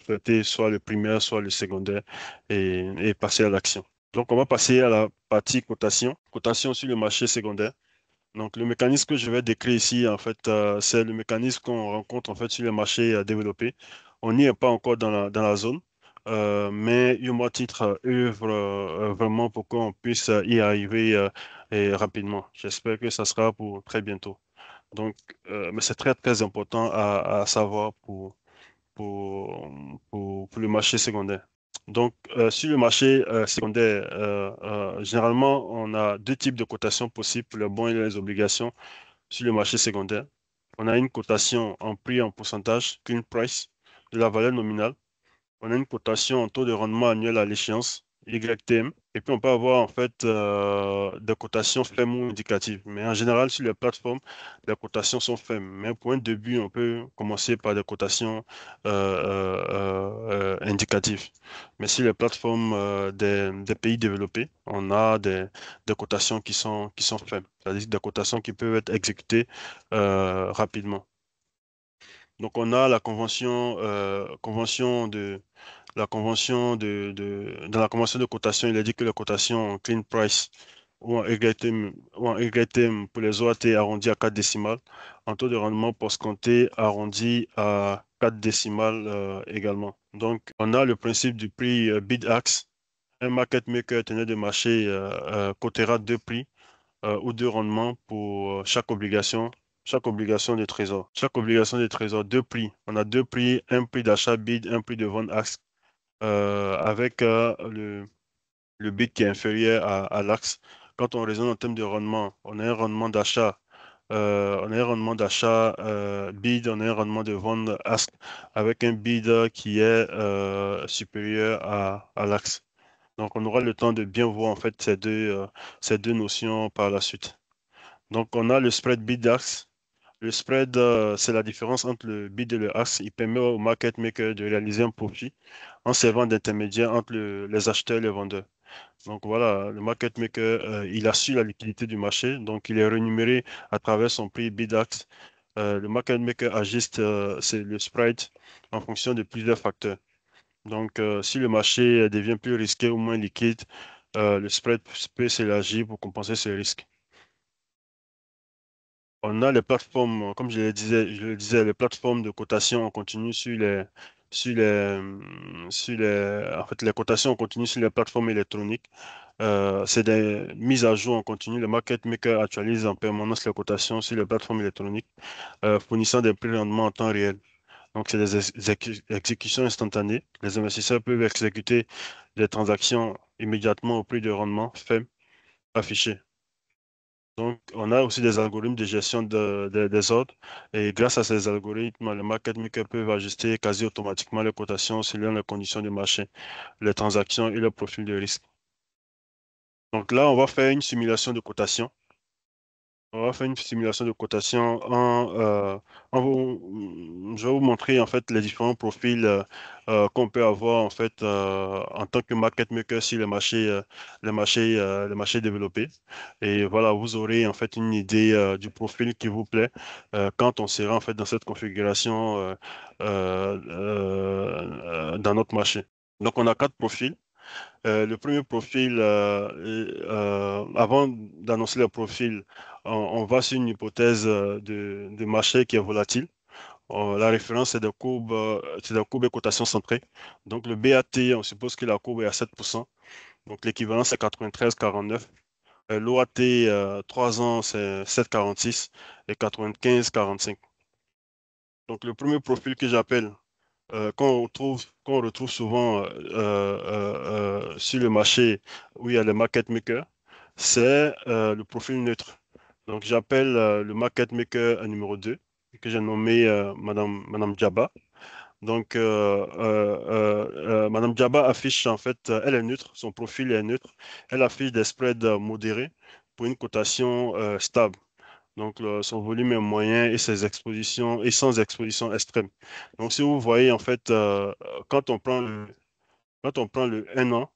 souhaiter soit le primaire, soit le secondaire et passer à l'action. Donc, on va passer à la partie cotation. Cotation sur le marché secondaire. Donc, le mécanisme que je vais décrire ici, en fait, c'est le mécanisme qu'on rencontre en fait sur les marchés développés. On n'y est pas encore dans la zone, mais UMA Titre œuvre vraiment pour qu'on puisse y arriver et rapidement. J'espère que ça sera pour très bientôt. Donc, mais c'est très, très important à savoir pour le marché secondaire. Donc, sur le marché secondaire, généralement, on a deux types de cotations possibles pour les bons et les obligations sur le marché secondaire. On a une cotation en prix en pourcentage, clean price, de la valeur nominale. On a une cotation en taux de rendement annuel à l'échéance, YTM. Et puis, on peut avoir en fait des cotations fermes ou indicatives. Mais en général, sur les plateformes, les cotations sont fermes. Mais pour un début, on peut commencer par des cotations indicatives. Mais sur les plateformes des pays développés, on a des cotations qui sont fermes. C'est-à-dire des cotations qui peuvent être exécutées rapidement. Donc, on a dans la convention de cotation, il a dit que les cotations en clean price ou en YTM pour les OAT arrondis à 4 décimales, en taux de rendement post-compté arrondi à 4 décimales également. Donc, on a le principe du prix bid-ask. Un market maker teneur de marché cotera deux prix ou deux rendements pour chaque obligation de trésor. Chaque obligation de trésor, deux prix. On a deux prix, un prix d'achat bid, un prix de vente axe, avec le bid qui est inférieur à l'axe. Quand on raisonne en termes de rendement, on a un rendement d'achat. On a un rendement d'achat bid, on a un rendement de vente ask avec un bid qui est supérieur à l'axe. Donc, on aura le temps de bien voir en fait ces deux notions par la suite. Donc, on a le spread bid-ask. Le spread, c'est la différence entre le bid et le ask. Il permet au market maker de réaliser un profit en servant d'intermédiaire entre les acheteurs et les vendeurs. Donc voilà, le market maker, il assure la liquidité du marché, donc il est rémunéré à travers son prix bid-ask. Le market maker ajuste c'est le spread en fonction de plusieurs facteurs. Donc, si le marché devient plus risqué ou moins liquide, le spread peut s'élargir pour compenser ce risque. On a les plateformes, comme je le disais, les plateformes de cotation en continu sur en fait, les cotations en continu sur les plateformes électroniques. C'est des mises à jour en continu. Le market maker actualise en permanence les cotations sur les plateformes électroniques, fournissant des prix de rendement en temps réel. Donc, c'est des exécutions instantanées. Les investisseurs peuvent exécuter des transactions immédiatement au prix de rendement faible affiché. Donc, on a aussi des algorithmes de gestion des ordres. Et grâce à ces algorithmes, les market makers peuvent ajuster quasi automatiquement les cotations selon les conditions du marché, les transactions et le profil de risque. Donc là, on va faire une simulation de cotation. On va faire une simulation de cotation je vais vous montrer en fait les différents profils qu'on peut avoir en fait en tant que market maker sur les marchés développés. Et voilà, vous aurez en fait une idée du profil qui vous plaît quand on sera en fait dans cette configuration dans notre marché. Donc on a quatre profils. Le premier profil, avant d'annoncer le profil, on va sur une hypothèse de marché qui est volatile. La référence, c'est des courbes et cotations centrées. Donc le BAT, on suppose que la courbe est à 7%. Donc l'équivalent, c'est 93,49. L'OAT, 3 ans, c'est 7,46 et 95,45. Donc le premier profil que j'appelle qu'on retrouve souvent sur le marché où il y a les market makers, c'est le profil neutre. Donc, j'appelle le market maker numéro 2 que j'ai nommé Madame Djaba. Donc, Madame Djaba affiche, en fait, elle est neutre, son profil est neutre. Elle affiche des spreads modérés pour une cotation stable. Donc, son volume est moyen et ses expositions et sans exposition extrême. Donc, si vous voyez, en fait, quand on prend quand on prend le 1 an,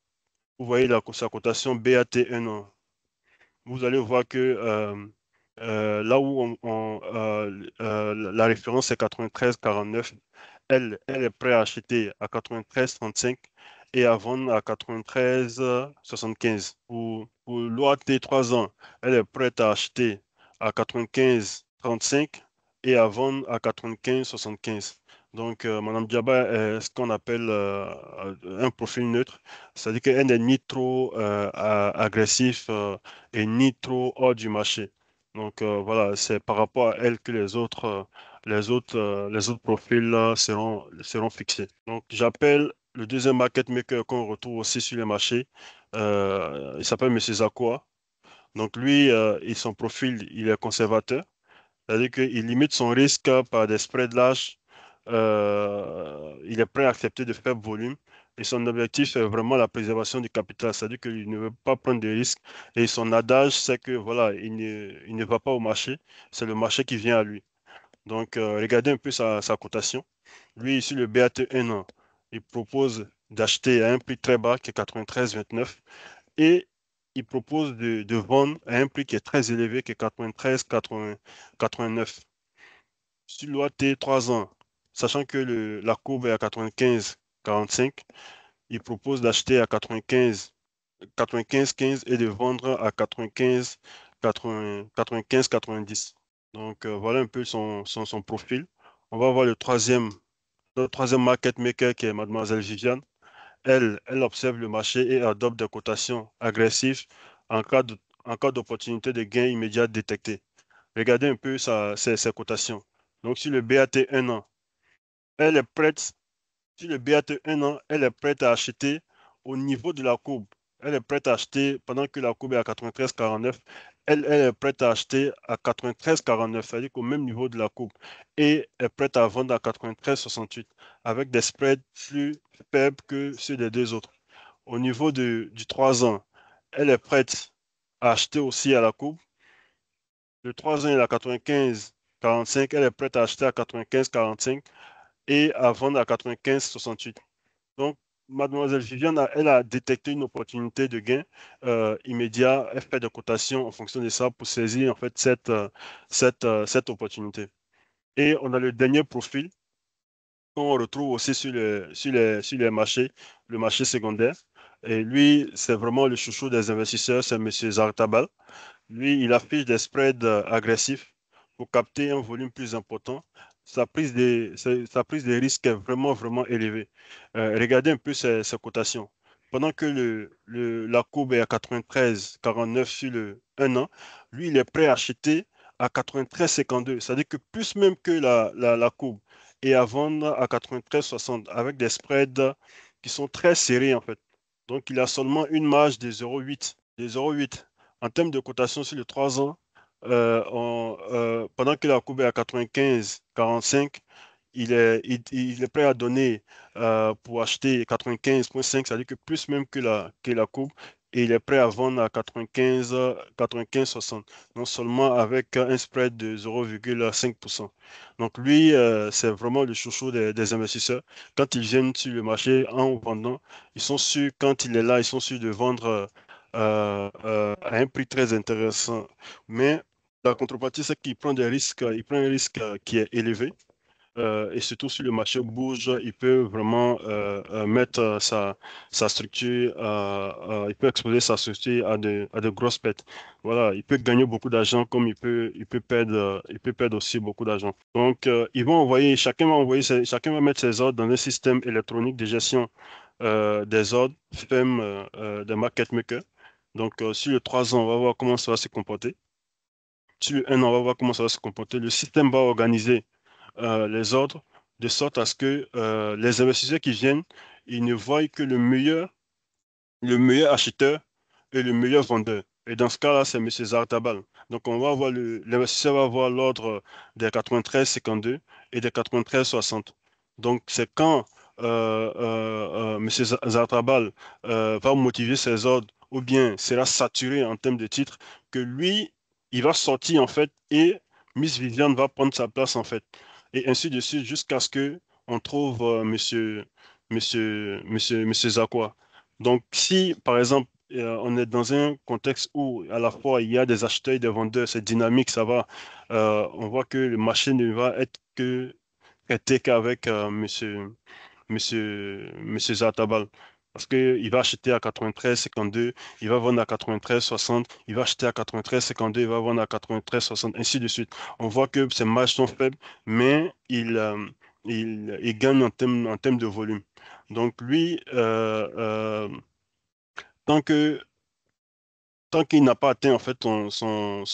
vous voyez sa cotation BAT 1 an. Vous allez voir que là où la référence est 93,49, elle est prête à acheter à 93,35 et à vendre à 93,75. Pour l'OAT 3 ans, elle est prête à acheter à 95,35 et à vendre à 95,75. Donc, Madame Diaba est ce qu'on appelle un profil neutre, c'est-à-dire qu'elle n'est ni trop agressif et ni trop hors du marché. Donc, voilà, c'est par rapport à elle que les autres profils là, seront fixés. Donc, j'appelle le deuxième market maker qu'on retrouve aussi sur les marchés. Il s'appelle Monsieur Zakwa. Donc, lui, son profil, il est conservateur. C'est-à-dire qu'il limite son risque par des spreads larges. Il est prêt à accepter de faibles volumes. Et son objectif est vraiment la préservation du capital. C'est-à-dire qu'il ne veut pas prendre de risques. Et son adage, c'est que voilà, il ne va pas au marché. C'est le marché qui vient à lui. Donc, regardez un peu sa cotation. Lui, ici, le BAT 1 an, il propose d'acheter à un prix très bas qui est 93,29 et il propose de vendre à un prix qui est très élevé qui est 93,89. Sur l'OAT 3 ans, sachant que la courbe est à 95,45, il propose d'acheter à 95,15 et de vendre à 95,90. Donc, voilà un peu son profil. On va voir le troisième market maker qui est Mademoiselle Viviane. Elle observe le marché et adopte des cotations agressives en cas en cas d'opportunité de gain immédiat détectée. Regardez un peu ses cotations. Donc, sur le BAT 1 an, elle est prête, sur le BAT 1 an, elle est prête à acheter au niveau de la courbe. Elle est prête à acheter pendant que la courbe est à 93,49. Elle est prête à acheter à 93,49, c'est-à-dire qu'au même niveau de la courbe. Et est prête à vendre à 93,68 avec des spreads plus faibles que ceux des deux autres. Au niveau du 3 ans, elle est prête à acheter aussi à la courbe. Le 3 ans, elle est à 95,45. Elle est prête à acheter à 95,45 et à vendre à 95,68. Donc, Mademoiselle Viviane, elle a détecté une opportunité de gain immédiat. Elle fait des cotations en fonction de ça pour saisir en fait cette opportunité. Et on a le dernier profil qu'on retrouve aussi sur les marchés, le marché secondaire. Et lui, c'est vraiment le chouchou des investisseurs, c'est Monsieur Zartabal. Lui, il affiche des spreads agressifs pour capter un volume plus important. sa prise de risque est vraiment, vraiment élevée. Regardez un peu ses cotations. Pendant que la courbe est à 93,49 sur le 1 an, lui, il est prêt à acheter à 93,52. C'est-à-dire que plus même que la courbe et à vendre à 93,60 avec des spreads qui sont très serrés en fait. Donc, il a seulement une marge de 0,8. De 0,8. En termes de cotation sur les 3 ans, pendant que la courbe est à 95,45, il est prêt à donner pour acheter 95,5, c'est-à-dire que plus même que la courbe, et il est prêt à vendre à 95,60, non seulement avec un spread de 0,5%. Donc lui, c'est vraiment le chouchou des investisseurs. Quand ils viennent sur le marché en vendant, ils sont sûrs, quand il est là, ils sont sûrs de vendre à un prix très intéressant. Mais la contrepartie, c'est qu'il prend des risques, il prend un risque qui est élevé. Et surtout si le marché bouge, il peut vraiment mettre sa structure, il peut exposer sa structure à de grosses pertes. Voilà, il peut gagner beaucoup d'argent comme il peut perdre aussi beaucoup d'argent. Donc, ils vont envoyer, chacun va mettre ses ordres dans un système électronique de gestion des ordres, FEM, des market makers. Donc, sur les 3 ans, on va voir comment ça va se comporter. Sur le 1 an, on va voir comment ça va se comporter. Le système va organiser les ordres de sorte à ce que les investisseurs qui viennent, ils ne voient que le meilleur acheteur et le meilleur vendeur. Et dans ce cas-là, c'est M. Zartabal. Donc, l'investisseur va avoir l'ordre des 93,52 et des 93,60. Donc, c'est quand M. Zartabal va motiver ses ordres ou bien sera saturé en termes de titres que lui, il va sortir en fait et Miss Viviane va prendre sa place en fait. Et ainsi de suite jusqu'à ce que on trouve Monsieur Zakwa. Donc, si, par exemple, on est dans un contexte où à la fois il y a des acheteurs et des vendeurs, c'est dynamique, ça va, on voit que le marché ne va être que traité qu'avec monsieur Zatabal. Parce qu'il va acheter à 93,52, il va vendre à 93,60, il va acheter à 93,52, il va vendre à 93,60, ainsi de suite. On voit que ces marges sont faibles, mais il gagne en termes de volume. Donc lui, tant que tant qu'il n'a pas atteint en fait son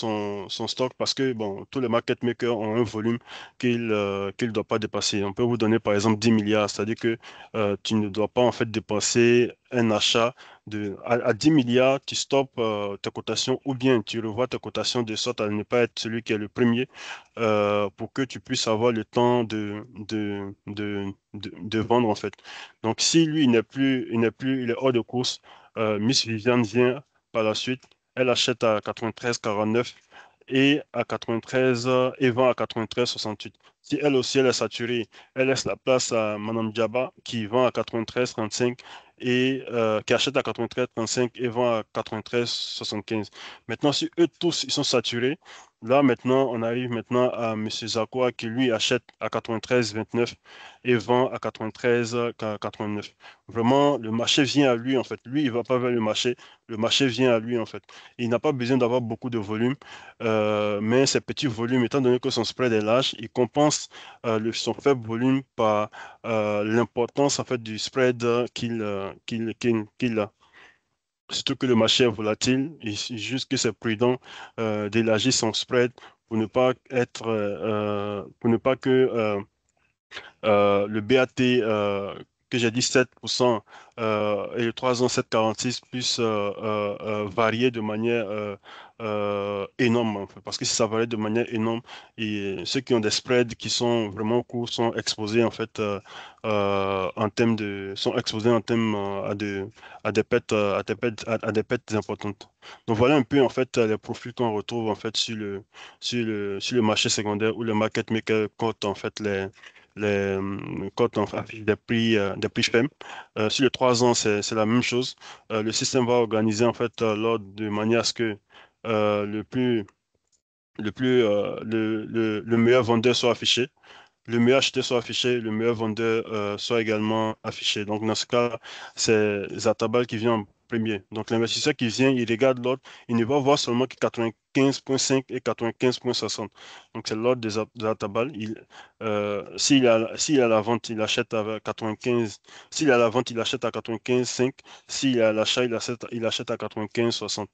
stock, parce que bon, tous les market makers ont un volume qu'il ne doit pas dépasser. On peut vous donner par exemple 10 milliards, c'est-à-dire que tu ne dois pas en fait dépasser un achat à 10 milliards, tu stoppes tes cotations ou bien tu revois tes cotations de sorte à ne pas être celui qui est le premier pour que tu puisses avoir le temps de vendre en fait. Donc si lui, il est hors de course, Miss Viviane vient par la suite, elle achète à 93,49 et à 93 et vend à 93,68. Si elle aussi elle est saturée, elle laisse la place à Madame Diaba qui vend à 93,35 et qui achète à 93,35 et vend à 93,75. Maintenant, si eux tous ils sont saturés, là maintenant on arrive maintenant à Monsieur Zakwa qui lui achète à 93,29 et vend à 93,89. Vraiment, le marché vient à lui en fait. Lui, il va pas vers le marché vient à lui en fait. Il n'a pas besoin d'avoir beaucoup de volume, mais ces petits volumes, étant donné que son spread est large, il compense son faible volume par l'importance en fait du spread qu'il a. Surtout que le marché est volatile, juste que c'est prudent d'élargir son spread pour ne pas pour ne pas que le BAT que j'ai dit 7% et le 3 ans 7,46 puisse varier de manière énorme en fait. Parce que si ça varie de manière énorme, et ceux qui ont des spreads qui sont vraiment courts sont exposés en fait sont exposés en termes à des pertes à des pertes importantes. Donc voilà un peu en fait les profils qu'on retrouve en fait sur le marché secondaire où le market maker cote en fait quand on affiche des prix fermes. Sur les 3 ans, c'est la même chose. Le système va organiser en fait l'ordre de manière à ce que le le meilleur vendeur soit affiché, le meilleur acheteur soit affiché, le meilleur vendeur soit également affiché. Donc dans ce cas, c'est Zatabal qui vient premier. Donc l'investisseur qui vient, il regarde l'ordre, il ne va voir seulement que 95,5 et 95,60. Donc c'est l'ordre des Atabal. S'il a la vente, il achète à 95. S'il a la vente, il achète à 95,5. S'il a l'achat, il achète à 95,60.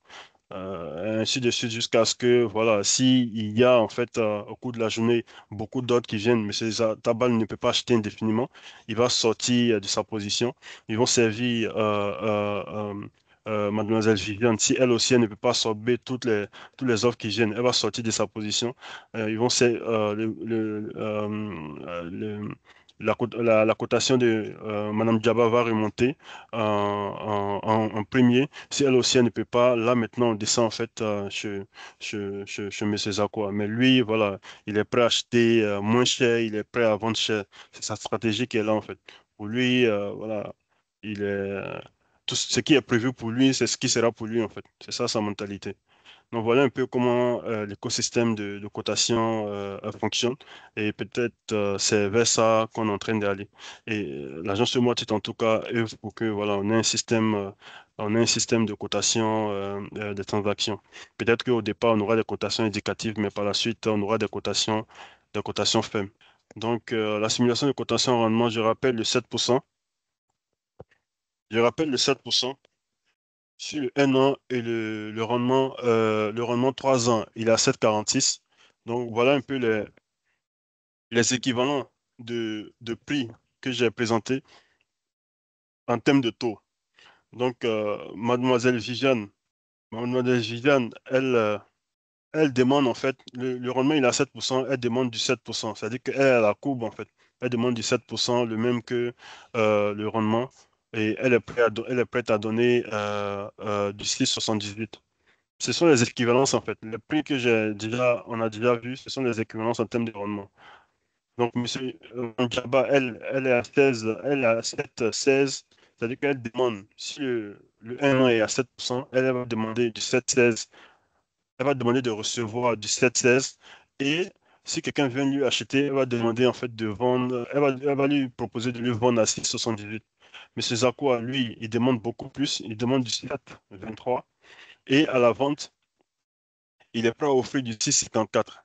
Ainsi de suite jusqu'à ce que, voilà, s'il y a en fait au cours de la journée beaucoup d'ordres qui viennent, mais Tabal ne peut pas acheter indéfiniment, il va sortir de sa position. Ils vont servir Mademoiselle Viviane. Si elle aussi, elle ne peut pas absorber tous les offres qui viennent, elle va sortir de sa position. Ils vont la cotation de Madame Djaba va remonter en premier. Si elle aussi, elle ne peut pas, là maintenant, on descend en fait chez Monsieur Zakwa. Mais lui, voilà, il est prêt à acheter moins cher, il est prêt à vendre cher. C'est sa stratégie qui est là en fait. Pour lui, voilà, il est, tout ce qui est prévu pour lui, c'est ce qui sera pour lui en fait. C'est ça sa mentalité. Donc voilà un peu comment l'écosystème de cotation fonctionne et peut-être c'est vers ça qu'on est en train d'aller. Et l'agence de titre en tout cas œuvre pour que voilà on ait un système de cotation des transactions. Peut-être qu'au départ on aura des cotations indicatives, mais par la suite on aura des cotations fermes. Donc la simulation de cotation en rendement, je rappelle le 7%. Je rappelle le 7%. Sur le 1 an et le rendement 3 ans, il est à 7,46. Donc voilà un peu les équivalents de prix que j'ai présentés en termes de taux. Donc Mademoiselle Viviane, elle demande en fait, le rendement il est à 7%, elle demande du 7%. C'est-à-dire qu'elle a la courbe en fait. Elle demande du 7%, le même que le rendement. Et elle est prête à donner du 6,78. Ce sont les équivalences en fait. Les prix que on a déjà vu, ce sont les équivalences en termes de rendement. Donc, monsieur Djaba, elle est à 16, elle est à 7,16. C'est-à-dire qu'elle demande, si le 1 an est à 7%, elle va demander du 7,16. Elle va demander de recevoir du 7,16. Et si quelqu'un vient lui acheter, elle va demander en fait de vendre, elle va lui proposer de lui vendre à 6,78. Monsieur Zakwa, lui, il demande beaucoup plus. Il demande du 7,23. Et à la vente, il est prêt à offrir du 6,54.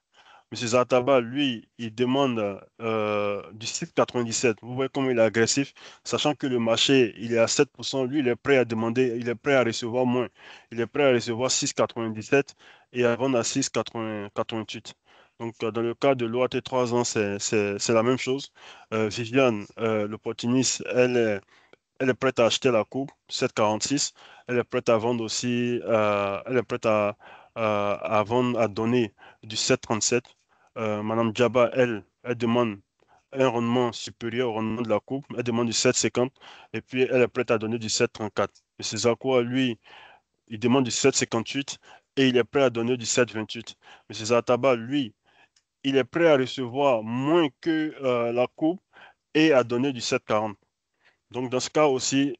Monsieur Zataba, lui, il demande du 6,97. Vous voyez comment il est agressif, sachant que le marché, il est à 7%. Lui, il est prêt à demander, il est prêt à recevoir moins. Il est prêt à recevoir 6,97 et à vendre à 6,88. Donc, dans le cas de l'OAT 3 ans, c'est la même chose. Viviane, l'opportuniste, elle est prête à acheter la coupe, 7,46. Elle est prête à vendre aussi, elle est prête à vendre, à donner du 7,37. Madame Djaba, elle demande un rendement supérieur au rendement de la coupe. Elle demande du 7,50. Et puis, elle est prête à donner du 7,34. M. Zakwa, lui, il demande du 7,58 et il est prêt à donner du 7,28. M. Zataba, lui, il est prêt à recevoir moins que la coupe et à donner du 7,40. Donc, dans ce cas aussi,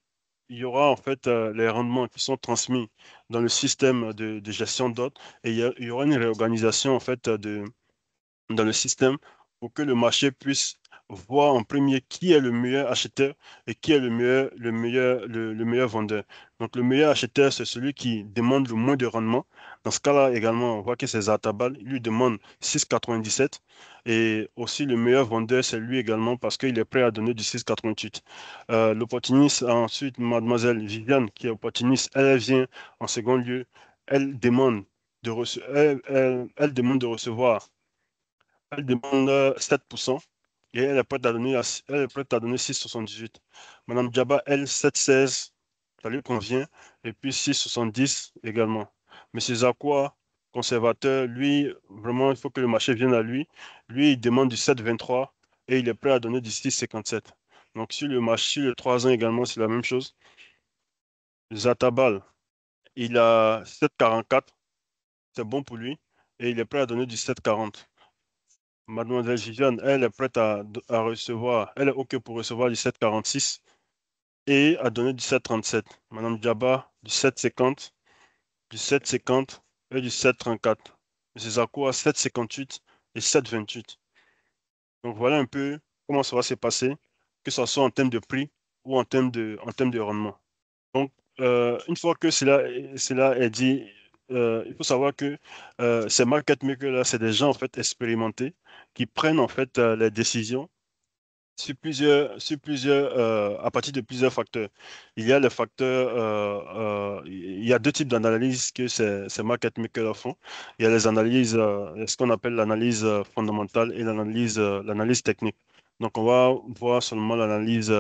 il y aura en fait les rendements qui sont transmis dans le système de gestion d'ordre et il y aura une réorganisation en fait dans le système pour que le marché puisse voir en premier qui est le meilleur acheteur et qui est le meilleur vendeur. Donc, le meilleur acheteur, c'est celui qui demande le moins de rendement. Dans ce cas-là, également, on voit que c'est Zatabal. Il lui demande 6,97. Et aussi, le meilleur vendeur, c'est lui également parce qu'il est prêt à donner du 6,88. L'opportuniste, ensuite, Mademoiselle Viviane, qui est opportuniste, elle vient en second lieu. Elle demande elle demande de recevoir. Elle demande 7% et elle est prête à donner 6,78. Madame Djaba, elle, 7,16, ça lui convient. Et puis 6,70 également. Monsieur Zakwa, conservateur, lui, vraiment, il faut que le marché vienne à lui. Lui, il demande du 7,23 et il est prêt à donner du 6,57. Donc sur le marché, sur les 3 ans également, c'est la même chose. Zatabal, il a 7,44, c'est bon pour lui. Et il est prêt à donner du 7,40. Mademoiselle Viviane, elle est prête à recevoir, elle est OK pour recevoir du 7,46 et à donner du 7,37. Madame Djaba, du 7,50, du 7,50 et du 7,34. Monsieur Zakou a 7,58 et 7,28. Donc voilà un peu comment ça va se passer, que ce soit en termes de prix ou en termes de rendement. Donc une fois que cela est dit, il faut savoir que ces market makers-là, c'est des gens en fait expérimentés qui prennent en fait les décisions à partir de plusieurs facteurs. Il y a les facteurs, il y a deux types d'analyses que ces market makers font. Il y a les analyses, ce qu'on appelle l'analyse fondamentale et l'analyse technique. Donc, on va voir seulement l'analyse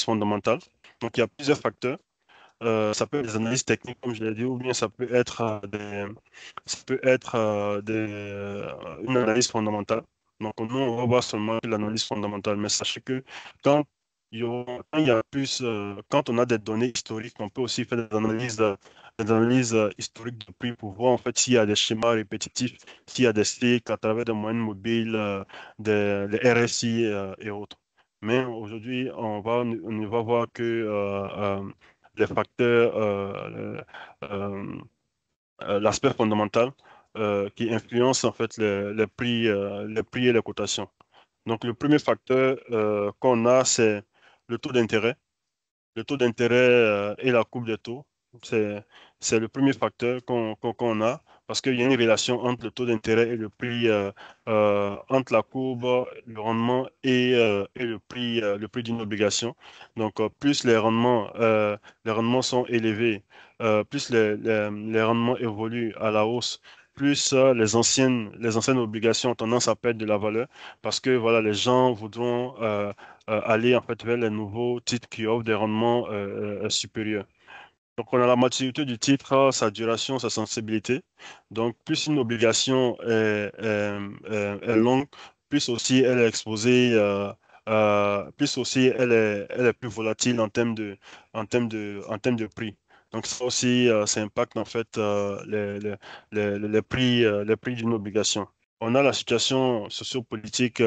fondamentale. Donc, il y a plusieurs facteurs. Ça peut être des analyses techniques, comme je l'ai dit, ou bien ça peut être une analyse fondamentale. Donc, nous, on va voir seulement l'analyse fondamentale. Mais sachez que quand quand il y a plus, quand on a des données historiques, on peut aussi faire des analyses historiques de prix pour voir en fait s'il y a des schémas répétitifs, s'il y a des cycles à travers des moyennes mobiles, des RSI et autres. Mais aujourd'hui, on va voir que les facteurs, l'aspect fondamental qui influence en fait les prix et les cotations. Donc, le premier facteur qu'on a, c'est le taux d'intérêt. Le taux d'intérêt et la courbe des taux, c'est, c'est le premier facteur qu'on a parce qu'il y a une relation entre le taux d'intérêt et le prix, entre la courbe, le rendement et le prix d'une obligation. Donc, plus les rendements sont élevés, plus les rendements évoluent à la hausse, plus les anciennes obligations ont tendance à perdre de la valeur parce que voilà, les gens voudront aller en fait vers les nouveaux titres qui offrent des rendements supérieurs. Donc, on a la maturité du titre, sa duration, sa sensibilité. Donc, plus une obligation est longue, plus aussi elle est exposée, plus aussi elle est plus volatile en termes de prix. Donc, ça aussi, ça impacte en fait les prix d'une obligation. On a la situation sociopolitique,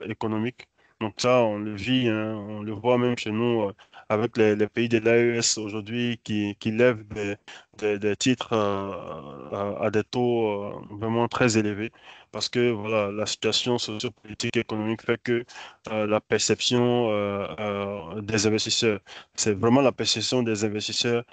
économique. Donc ça, on le vit, hein, on le voit même chez nous avec les pays de l'AES aujourd'hui qui lèvent des titres à des taux vraiment très élevés parce que voilà, la situation sociopolitique économique fait que la perception des investisseurs, c'est vraiment la perception des investisseurs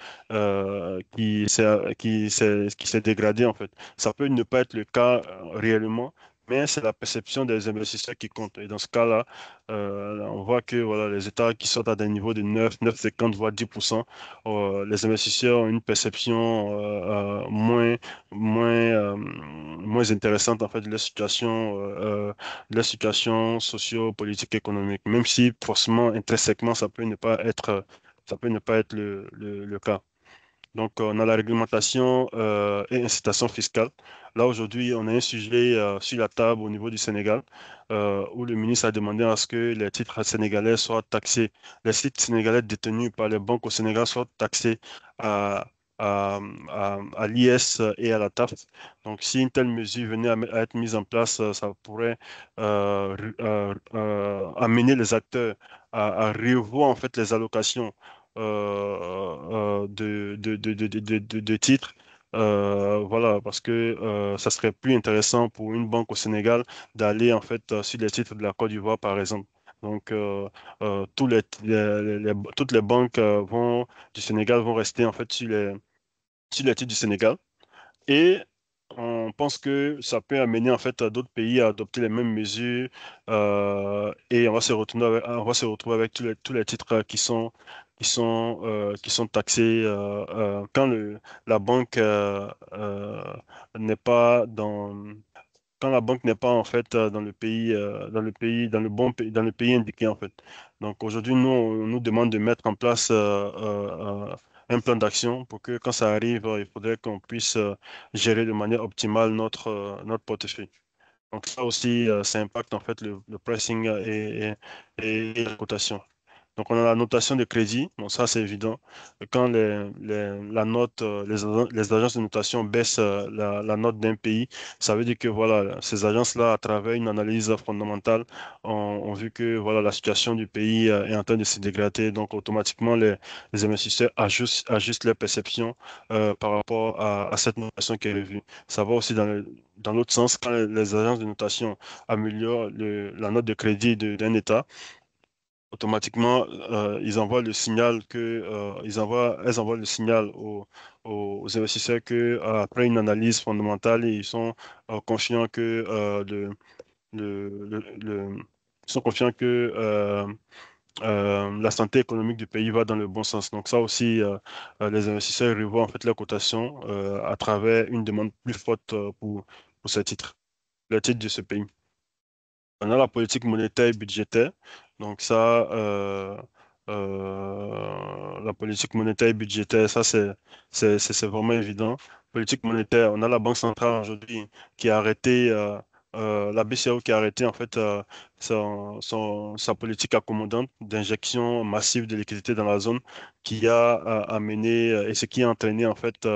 qui s'est dégradée en fait. Ça peut ne pas être le cas réellement, mais c'est la perception des investisseurs qui compte. Et dans ce cas-là, on voit que voilà, les États qui sont à des niveaux de 9,50 voire 10%, les investisseurs ont une perception moins intéressante en fait de la situation socio-politique économique, même si forcément, intrinsèquement, ça peut ne pas être le cas. Donc, on a la réglementation et incitation fiscale. Là, aujourd'hui, on a un sujet sur la table au niveau du Sénégal où le ministre a demandé à ce que les titres sénégalais soient taxés, les titres sénégalais détenus par les banques au Sénégal soient taxés à, à l'IS et à la TAF. Donc, si une telle mesure venait à être mise en place, ça pourrait amener les acteurs à revoir en fait les allocations de titres. Voilà, parce que ça serait plus intéressant pour une banque au Sénégal d'aller en fait sur les titres de la Côte d'Ivoire, par exemple. Donc, toutes les banques du Sénégal vont rester en fait sur les titres du Sénégal. Et on pense que ça peut amener en fait d'autres pays à adopter les mêmes mesures et on va se retrouver avec tous les titres qui sont taxés quand la banque n'est pas quand la banque n'est pas en fait dans le bon pays, dans le pays indiqué en fait. Donc aujourd'hui, nous, on nous demande de mettre en place un plan d'action pour que quand ça arrive, il faudrait qu'on puisse gérer de manière optimale notre portefeuille. Donc ça aussi, ça impacte en fait le pricing et la cotation. Donc, on a la notation de crédit. Bon, ça, c'est évident. Quand la note, les agences de notation baissent la note d'un pays, ça veut dire que voilà, ces agences-là, à travers une analyse fondamentale, ont vu que voilà, la situation du pays est en train de se dégrader. Donc, automatiquement, les investisseurs ajustent leur perception par rapport à cette notation qui est revue. Ça va aussi dans l'autre sens, quand les agences de notation améliorent la note de crédit d'un État, automatiquement, ils envoient le signal elles envoient le signal aux investisseurs que, après une analyse fondamentale, ils sont confiants que ils sont confiants que la santé économique du pays va dans le bon sens. Donc ça aussi, les investisseurs revoient en fait leur cotation à travers une demande plus forte pour ces titres, les titres de ce pays. On a la politique monétaire et budgétaire. Donc ça, la politique monétaire et budgétaire, ça c'est vraiment évident. Politique monétaire, on a la Banque centrale aujourd'hui qui a arrêté, la BCE qui a arrêté en fait sa politique accommodante d'injection massive de liquidités dans la zone qui a amené et ce qui a entraîné en fait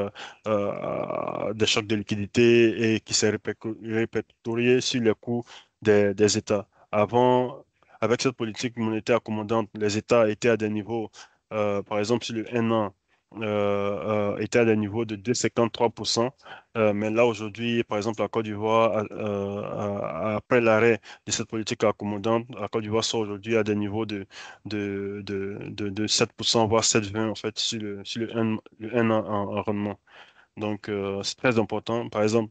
des chocs de liquidité et qui s'est répertorié sur les coûts des États. Avant, avec cette politique monétaire accommodante, les États étaient à des niveaux, par exemple, sur le 1 an, étaient à des niveaux de 2,53%. Mais là, aujourd'hui, par exemple, la Côte d'Ivoire, après l'arrêt de cette politique accommodante, la Côte d'Ivoire sort aujourd'hui à des niveaux de 7%, voire 7,20 en fait, sur le 1 an en rendement. Donc, c'est très important. Par exemple,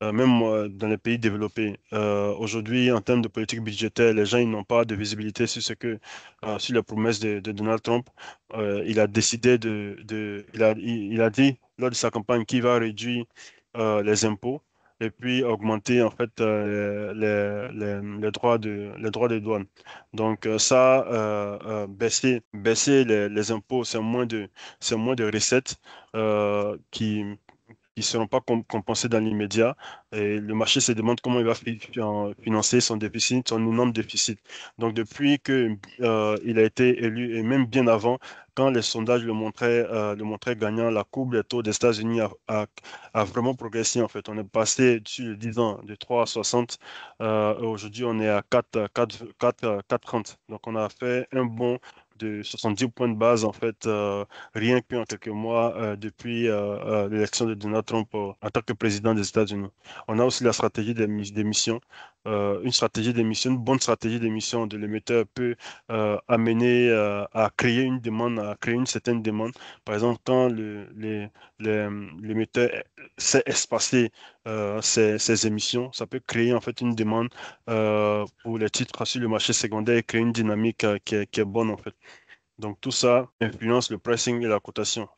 même dans les pays développés. Aujourd'hui, en termes de politique budgétaire, les gens ils n'ont pas de visibilité sur sur les promesses de Donald Trump. Il a décidé il a dit lors de sa campagne qu'il va réduire les impôts et puis augmenter en fait les droits de douane. Donc ça, baisser les impôts, c'est moins de recettes qui ne seront pas compensés dans l'immédiat. Et le marché se demande comment il va financer son déficit, son énorme déficit. Donc, depuis que, il a été élu, et même bien avant, quand les sondages le montraient gagnant, la courbe des taux des États-Unis a vraiment progressé, en fait. On est passé sur les 10 ans de 3 à 60. Aujourd'hui, on est à 4,30. Donc, on a fait un bond de 70 points de base, en fait, rien qu'en quelques mois depuis l'élection de Donald Trump en tant que président des États-Unis. On a aussi la stratégie d'émission. Une stratégie d'émission, une bonne stratégie d'émission de l'émetteur peut amener à créer une demande, à créer une certaine demande. Par exemple, quand l'émetteur sait espacer ses émissions, ça peut créer en fait une demande pour les titres sur le marché secondaire et créer une dynamique qui est bonne en fait. Donc tout ça influence le pricing et la cotation.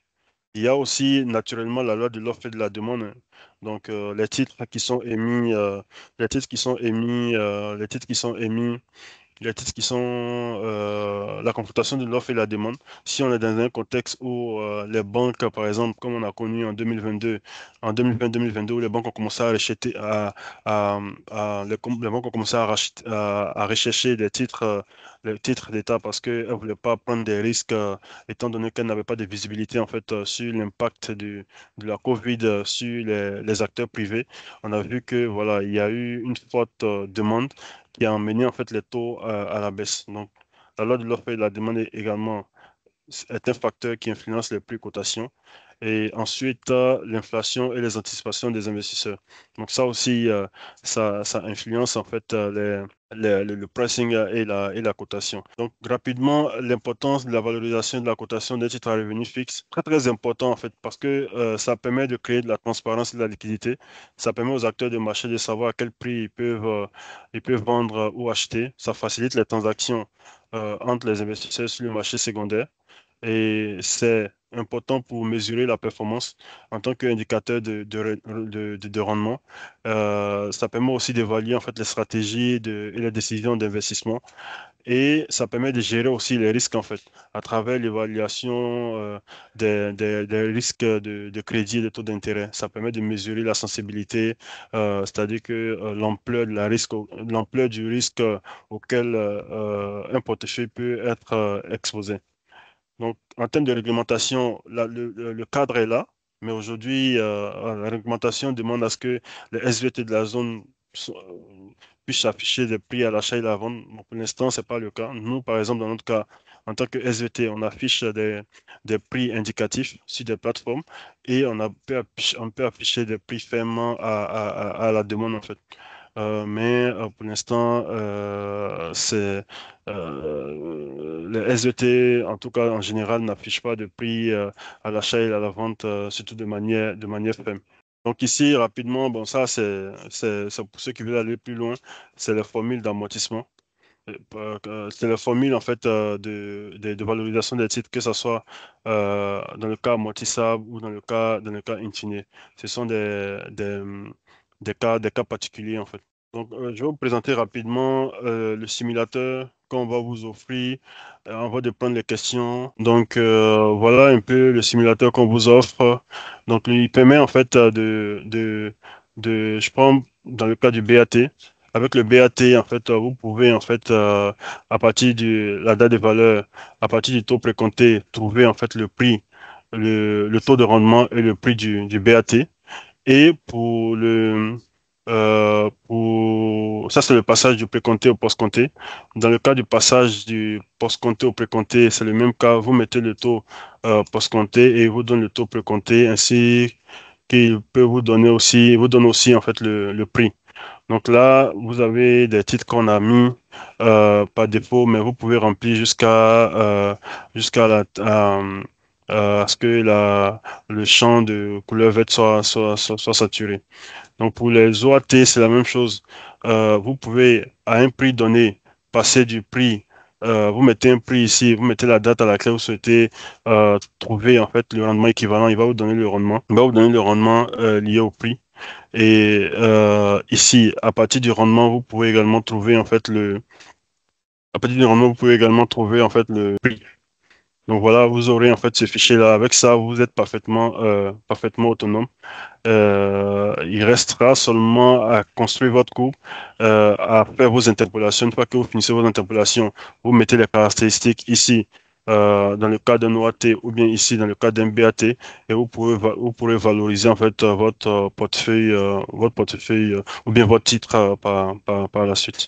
Il y a aussi naturellement la loi de l'offre et de la demande, hein. Donc les titres qui sont émis les titres qui sont la confrontation de l'offre et la demande. Si on est dans un contexte où les banques, par exemple, comme on a connu en 2022, en 2020-2022, où les banques ont commencé à racheter, les banques ont commencé à racheter, à rechercher les titres d'État parce qu'elles ne voulaient pas prendre des risques, étant donné qu'elles n'avaient pas de visibilité en fait sur l'impact de la COVID sur les acteurs privés. On a vu que voilà, il y a eu une forte demande qui a emmené en fait les taux à la baisse. Donc, la loi de l'offre et de la demande également est un facteur qui influence les prix cotations. Et ensuite, l'inflation et les anticipations des investisseurs. Donc ça aussi, ça influence en fait le pricing et la cotation. Donc rapidement, l'importance de la valorisation de la cotation des titres à revenu fixe, très très important en fait, parce que ça permet de créer de la transparence et de la liquidité. Ça permet aux acteurs de marché de savoir à quel prix ils peuvent vendre ou acheter. Ça facilite les transactions entre les investisseurs sur le marché secondaire. Et c'est important pour mesurer la performance en tant qu'indicateur de rendement. Ça permet aussi d'évaluer en fait les stratégies et les décisions d'investissement. Et ça permet de gérer aussi les risques en fait à travers l'évaluation des risques de crédit et des taux d'intérêt. Ça permet de mesurer la sensibilité, c'est-à-dire que l'ampleur du risque auquel un portefeuille peut être exposé. Donc, en termes de réglementation, le cadre est là, mais aujourd'hui, la réglementation demande à ce que les SVT de la zone puissent afficher des prix à l'achat et à la vente. Bon, pour l'instant, ce n'est pas le cas. Nous, par exemple, dans notre cas, en tant que SVT, on affiche des prix indicatifs sur des plateformes et on peut afficher des prix fermement à la demande, en fait. mais pour l'instant, les SET, en tout cas en général, n'affichent pas de prix à l'achat et à la vente, surtout de manière ferme. Donc ici, rapidement, bon, ça, c'est pour ceux qui veulent aller plus loin, c'est la formule d'amortissement. C'est la formule en fait de valorisation des titres, que ce soit dans le cas amortissable ou dans le cas in fine. Ce sont des cas particuliers en fait. Donc, je vais vous présenter rapidement le simulateur qu'on va vous offrir. On va prendre les questions. Donc, voilà un peu le simulateur qu'on vous offre. Donc, il permet en fait je prends dans le cas du BAT. Avec le BAT, en fait, vous pouvez en fait, à partir de la date de valeur, à partir du taux précompté, trouver en fait le prix, le taux de rendement et le prix du BAT. Et ça, c'est le passage du précompté au post-compté. Dans le cas du passage du post-compté au précompté, c'est le même cas. Vous mettez le taux post-compté et il vous donne le taux précompté, ainsi qu'il peut vous donne aussi en fait le prix. Donc là, vous avez des titres qu'on a mis par défaut, mais vous pouvez remplir jusqu'à à ce que le champ de couleur verte soit saturé. Donc pour les OAT, c'est la même chose. Vous pouvez, à un prix donné, passer du prix. Vous mettez un prix ici, vous mettez la date à laquelle vous souhaitez trouver en fait le rendement équivalent. Il va vous donner le rendement. Il va vous donner le rendement lié au prix. Et ici, à partir du rendement, vous pouvez également trouver en fait à partir du rendement, vous pouvez également trouver en fait le prix. Donc voilà, vous aurez en fait ce fichier-là. Avec ça, vous êtes parfaitement autonome. Il restera seulement à construire votre cours, à faire vos interpolations. Une fois que vous finissez vos interpolations, vous mettez les caractéristiques ici, dans le cas d'un OAT ou bien ici dans le cas d'un BAT, et vous pourrez valoriser en fait votre portefeuille ou bien votre titre par la suite.